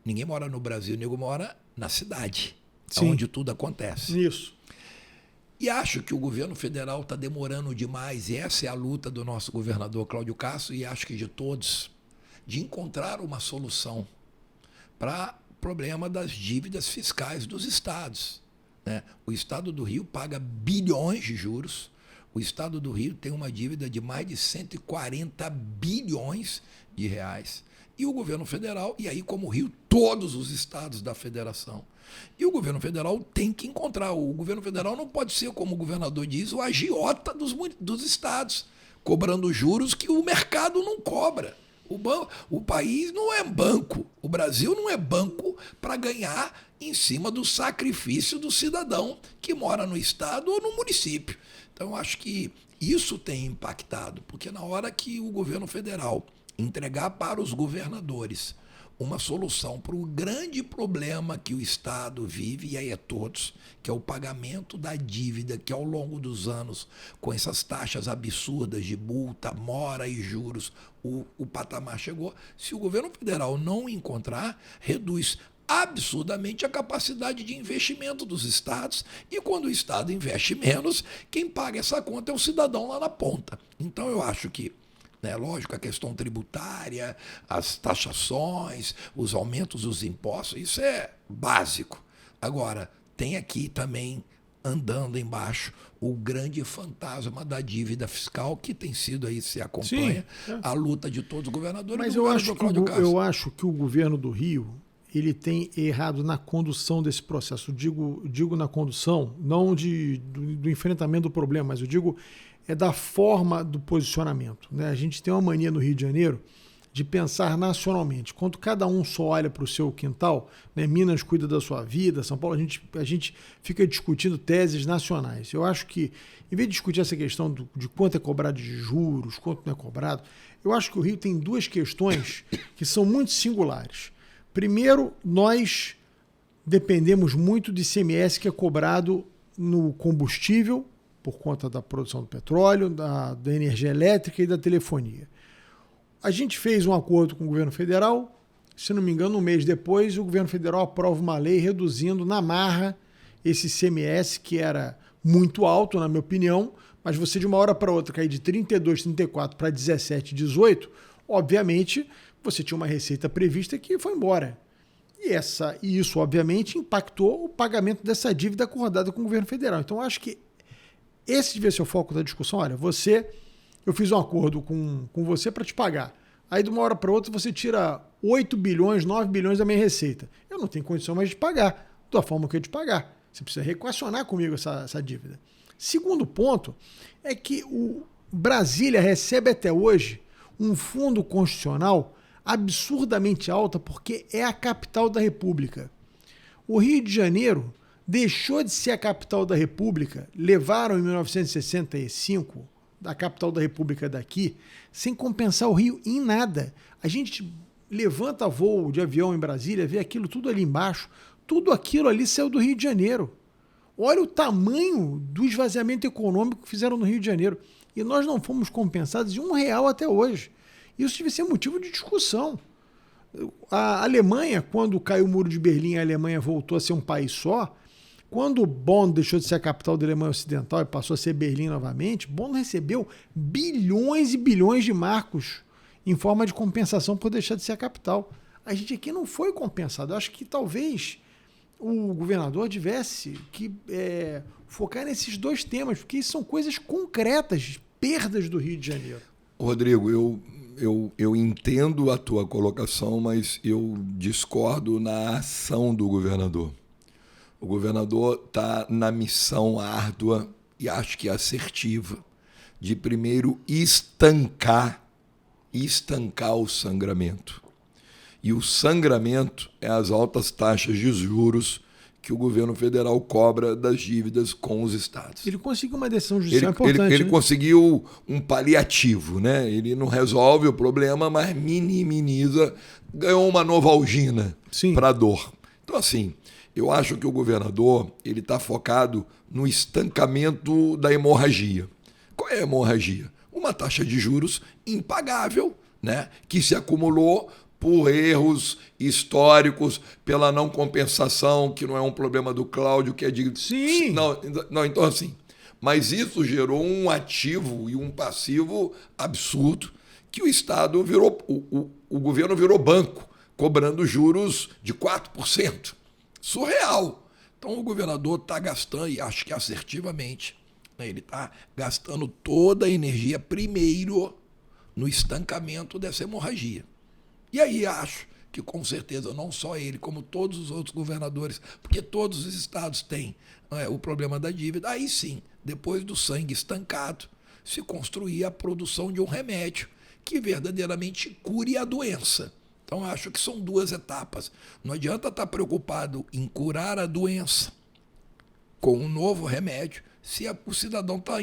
ninguém mora no Brasil, ninguém mora na cidade, onde tudo acontece. Isso. E acho que o governo federal está demorando demais, e essa é a luta do nosso governador Cláudio Castro, e acho que de todos, de encontrar uma solução para o problema das dívidas fiscais dos estados, né? O estado do Rio paga bilhões de juros. O estado do Rio tem uma dívida de mais de 140 bilhões de reais. E o governo federal, e aí como o Rio, todos os estados da federação. E o governo federal tem que encontrar. O governo federal não pode ser, como o governador diz, o agiota dos estados, cobrando juros que o mercado não cobra. O país não é banco. O Brasil não é banco para ganhar em cima do sacrifício do cidadão que mora no estado ou no município. Então, eu acho que isso tem impactado, porque na hora que o governo federal entregar para os governadores uma solução para o grande problema que o Estado vive, e aí é todos, que é o pagamento da dívida, que ao longo dos anos, com essas taxas absurdas de multa, mora e juros, o patamar chegou. Se o governo federal não encontrar, reduz absurdamente a capacidade de investimento dos estados, e quando o Estado investe menos, quem paga essa conta é o cidadão lá na ponta. Então eu acho que, lógico, a questão tributária, as taxações, os aumentos dos impostos, isso é básico. Agora, tem aqui também, andando embaixo, o grande fantasma da dívida fiscal, que tem sido aí, se acompanha, a luta de todos os governadores. Mas eu acho que o governo do Rio ele tem errado na condução desse processo. Digo na condução, não do enfrentamento do problema, mas eu digo da forma do posicionamento, né? A gente tem uma mania no Rio de Janeiro de pensar nacionalmente. Quando cada um só olha para o seu quintal, né? Minas cuida da sua vida, São Paulo, a gente fica discutindo teses nacionais. Eu acho que, em vez de discutir essa questão de quanto é cobrado de juros, quanto não é cobrado, eu acho que o Rio tem duas questões que são muito singulares. Primeiro, nós dependemos muito do ICMS que é cobrado no combustível, por conta da produção do petróleo, da energia elétrica e da telefonia. A gente fez um acordo com o governo federal, se não me engano, um mês depois, o governo federal aprova uma lei reduzindo na marra esse ICMS, que era muito alto, na minha opinião, mas você de uma hora para outra cair de 32, 34 para 17, 18, obviamente você tinha uma receita prevista que foi embora. E isso, obviamente, impactou o pagamento dessa dívida acordada com o governo federal. Então, eu acho que esse devia ser o foco da discussão. Olha, eu fiz um acordo com você para te pagar. Aí, de uma hora para outra, você tira 8 bilhões, 9 bilhões da minha receita. Eu não tenho condição mais de pagar, da forma que eu ia te pagar. Você precisa reequacionar comigo essa dívida. Segundo ponto é que o Brasília recebe até hoje um fundo constitucional absurdamente alto, porque é a capital da República. O Rio de Janeiro deixou de ser a capital da República, levaram em 1965 da capital da República daqui, sem compensar o Rio em nada. A gente levanta voo de avião em Brasília, vê aquilo tudo ali embaixo, tudo aquilo ali saiu do Rio de Janeiro. Olha o tamanho do esvaziamento econômico que fizeram no Rio de Janeiro. E nós não fomos compensados em R$1 até hoje. Isso deve ser motivo de discussão. A Alemanha, quando caiu o Muro de Berlim, a Alemanha voltou a ser um país só. Quando Bonn deixou de ser a capital da Alemanha Ocidental e passou a ser Berlim novamente, Bonn recebeu bilhões e bilhões de marcos em forma de compensação por deixar de ser a capital. A gente aqui não foi compensado. Eu acho que talvez o governador tivesse que focar nesses dois temas, porque isso são coisas concretas, perdas do Rio de Janeiro. Rodrigo, eu entendo a tua colocação, mas eu discordo na ação do governador. O governador está na missão árdua e acho que assertiva de primeiro estancar o sangramento. E o sangramento é as altas taxas de juros que o governo federal cobra das dívidas com os estados. Ele conseguiu uma decisão judicial importante. Ele conseguiu um paliativo, né? Ele não resolve o problema, mas minimiza, ganhou uma novalgina para a dor. Então, assim, eu acho que o governador ele está focado no estancamento da hemorragia. Qual é a hemorragia? Uma taxa de juros impagável, né? Que se acumulou por erros históricos, pela não compensação, que não é um problema do Cláudio, que é de... Sim. Não, então assim, mas isso gerou um ativo e um passivo absurdo, que o Estado virou, o governo virou banco, cobrando juros de 4%. Surreal. Então o governador está gastando, e acho que assertivamente, né, ele está gastando toda a energia primeiro no estancamento dessa hemorragia. E aí acho que com certeza não só ele, como todos os outros governadores, porque todos os estados têm o problema da dívida, aí sim, depois do sangue estancado, se construir a produção de um remédio que verdadeiramente cure a doença. Então acho que são duas etapas. Não adianta estar preocupado em curar a doença com um novo remédio se o cidadão está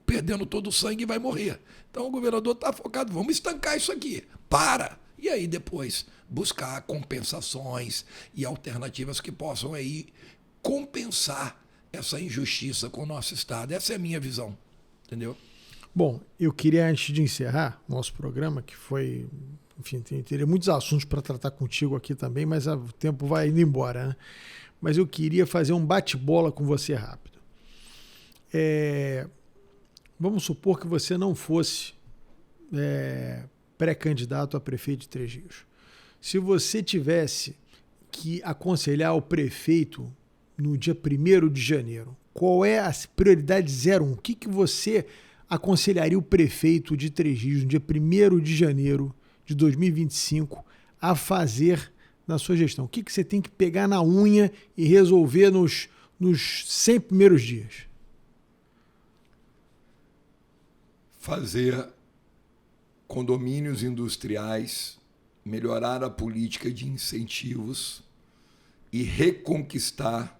perdendo todo o sangue e vai morrer. Então o governador está focado, vamos estancar isso aqui, para! E aí depois buscar compensações e alternativas que possam aí compensar essa injustiça com o nosso Estado. Essa é a minha visão, entendeu? Bom, eu queria, antes de encerrar nosso programa, que foi, enfim, teria muitos assuntos para tratar contigo aqui também, mas o tempo vai indo embora, né? Mas eu queria fazer um bate-bola com você rápido. Vamos supor que você não fosse pré-candidato a prefeito de Três Rios. Se você tivesse que aconselhar o prefeito no dia 1º de janeiro, qual é a prioridade 01? O que você aconselharia o prefeito de Três Rios no dia 1º de janeiro de 2025 a fazer na sua gestão? O que você tem que pegar na unha e resolver nos 100 primeiros dias? Fazer condomínios industriais, melhorar a política de incentivos e reconquistar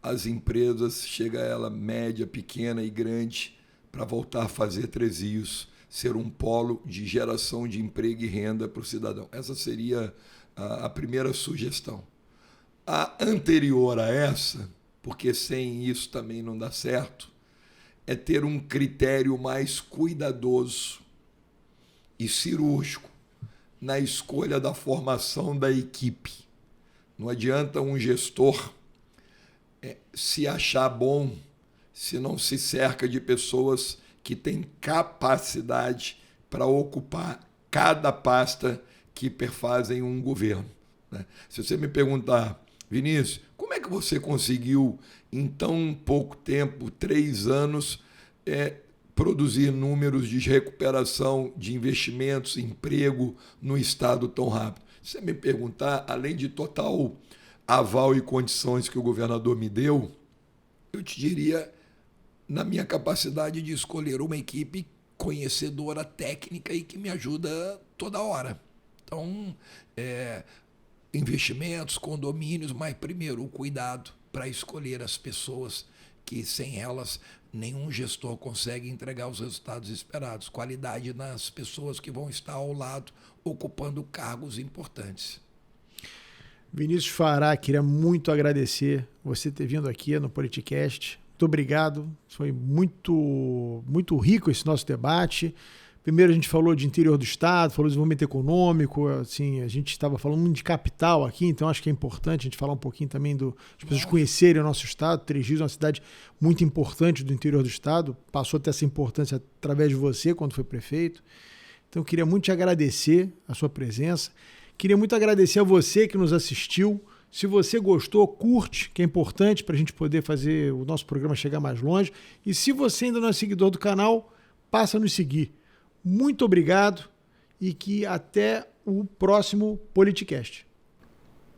as empresas, chega ela média, pequena e grande, para voltar a fazer Três Rios ser um polo de geração de emprego e renda para o cidadão. Essa seria a primeira sugestão. A anterior a essa, porque sem isso também não dá certo, é ter um critério mais cuidadoso e cirúrgico na escolha da formação da equipe. Não adianta um gestor se achar bom se não se cerca de pessoas que têm capacidade para ocupar cada pasta que perfazem um governo, né? Se você me perguntar, Vinícius, como é que você conseguiu, em tão pouco tempo, 3 anos, produzir números de recuperação de investimentos, emprego no Estado tão rápido? Se você me perguntar, além de total aval e condições que o governador me deu, eu te diria na minha capacidade de escolher uma equipe conhecedora técnica e que me ajuda toda hora. Então, investimentos, condomínios, mas primeiro o cuidado para escolher as pessoas que sem elas nenhum gestor consegue entregar os resultados esperados. Qualidade nas pessoas que vão estar ao lado, ocupando cargos importantes. Vinícius Fará, queria muito agradecer você ter vindo aqui no Politicast. Muito obrigado. Foi muito, muito rico esse nosso debate. Primeiro a gente falou de interior do Estado, falou de desenvolvimento econômico, assim, a gente estava falando de capital aqui, então acho que é importante a gente falar um pouquinho também as pessoas conhecerem o nosso Estado. Três Rios é uma cidade muito importante do interior do Estado, passou a ter essa importância através de você quando foi prefeito. Então eu queria muito te agradecer a sua presença, queria muito agradecer a você que nos assistiu. Se você gostou, curte, que é importante para a gente poder fazer o nosso programa chegar mais longe. E se você ainda não é seguidor do canal, passa a nos seguir. Muito obrigado e que até o próximo Politicast.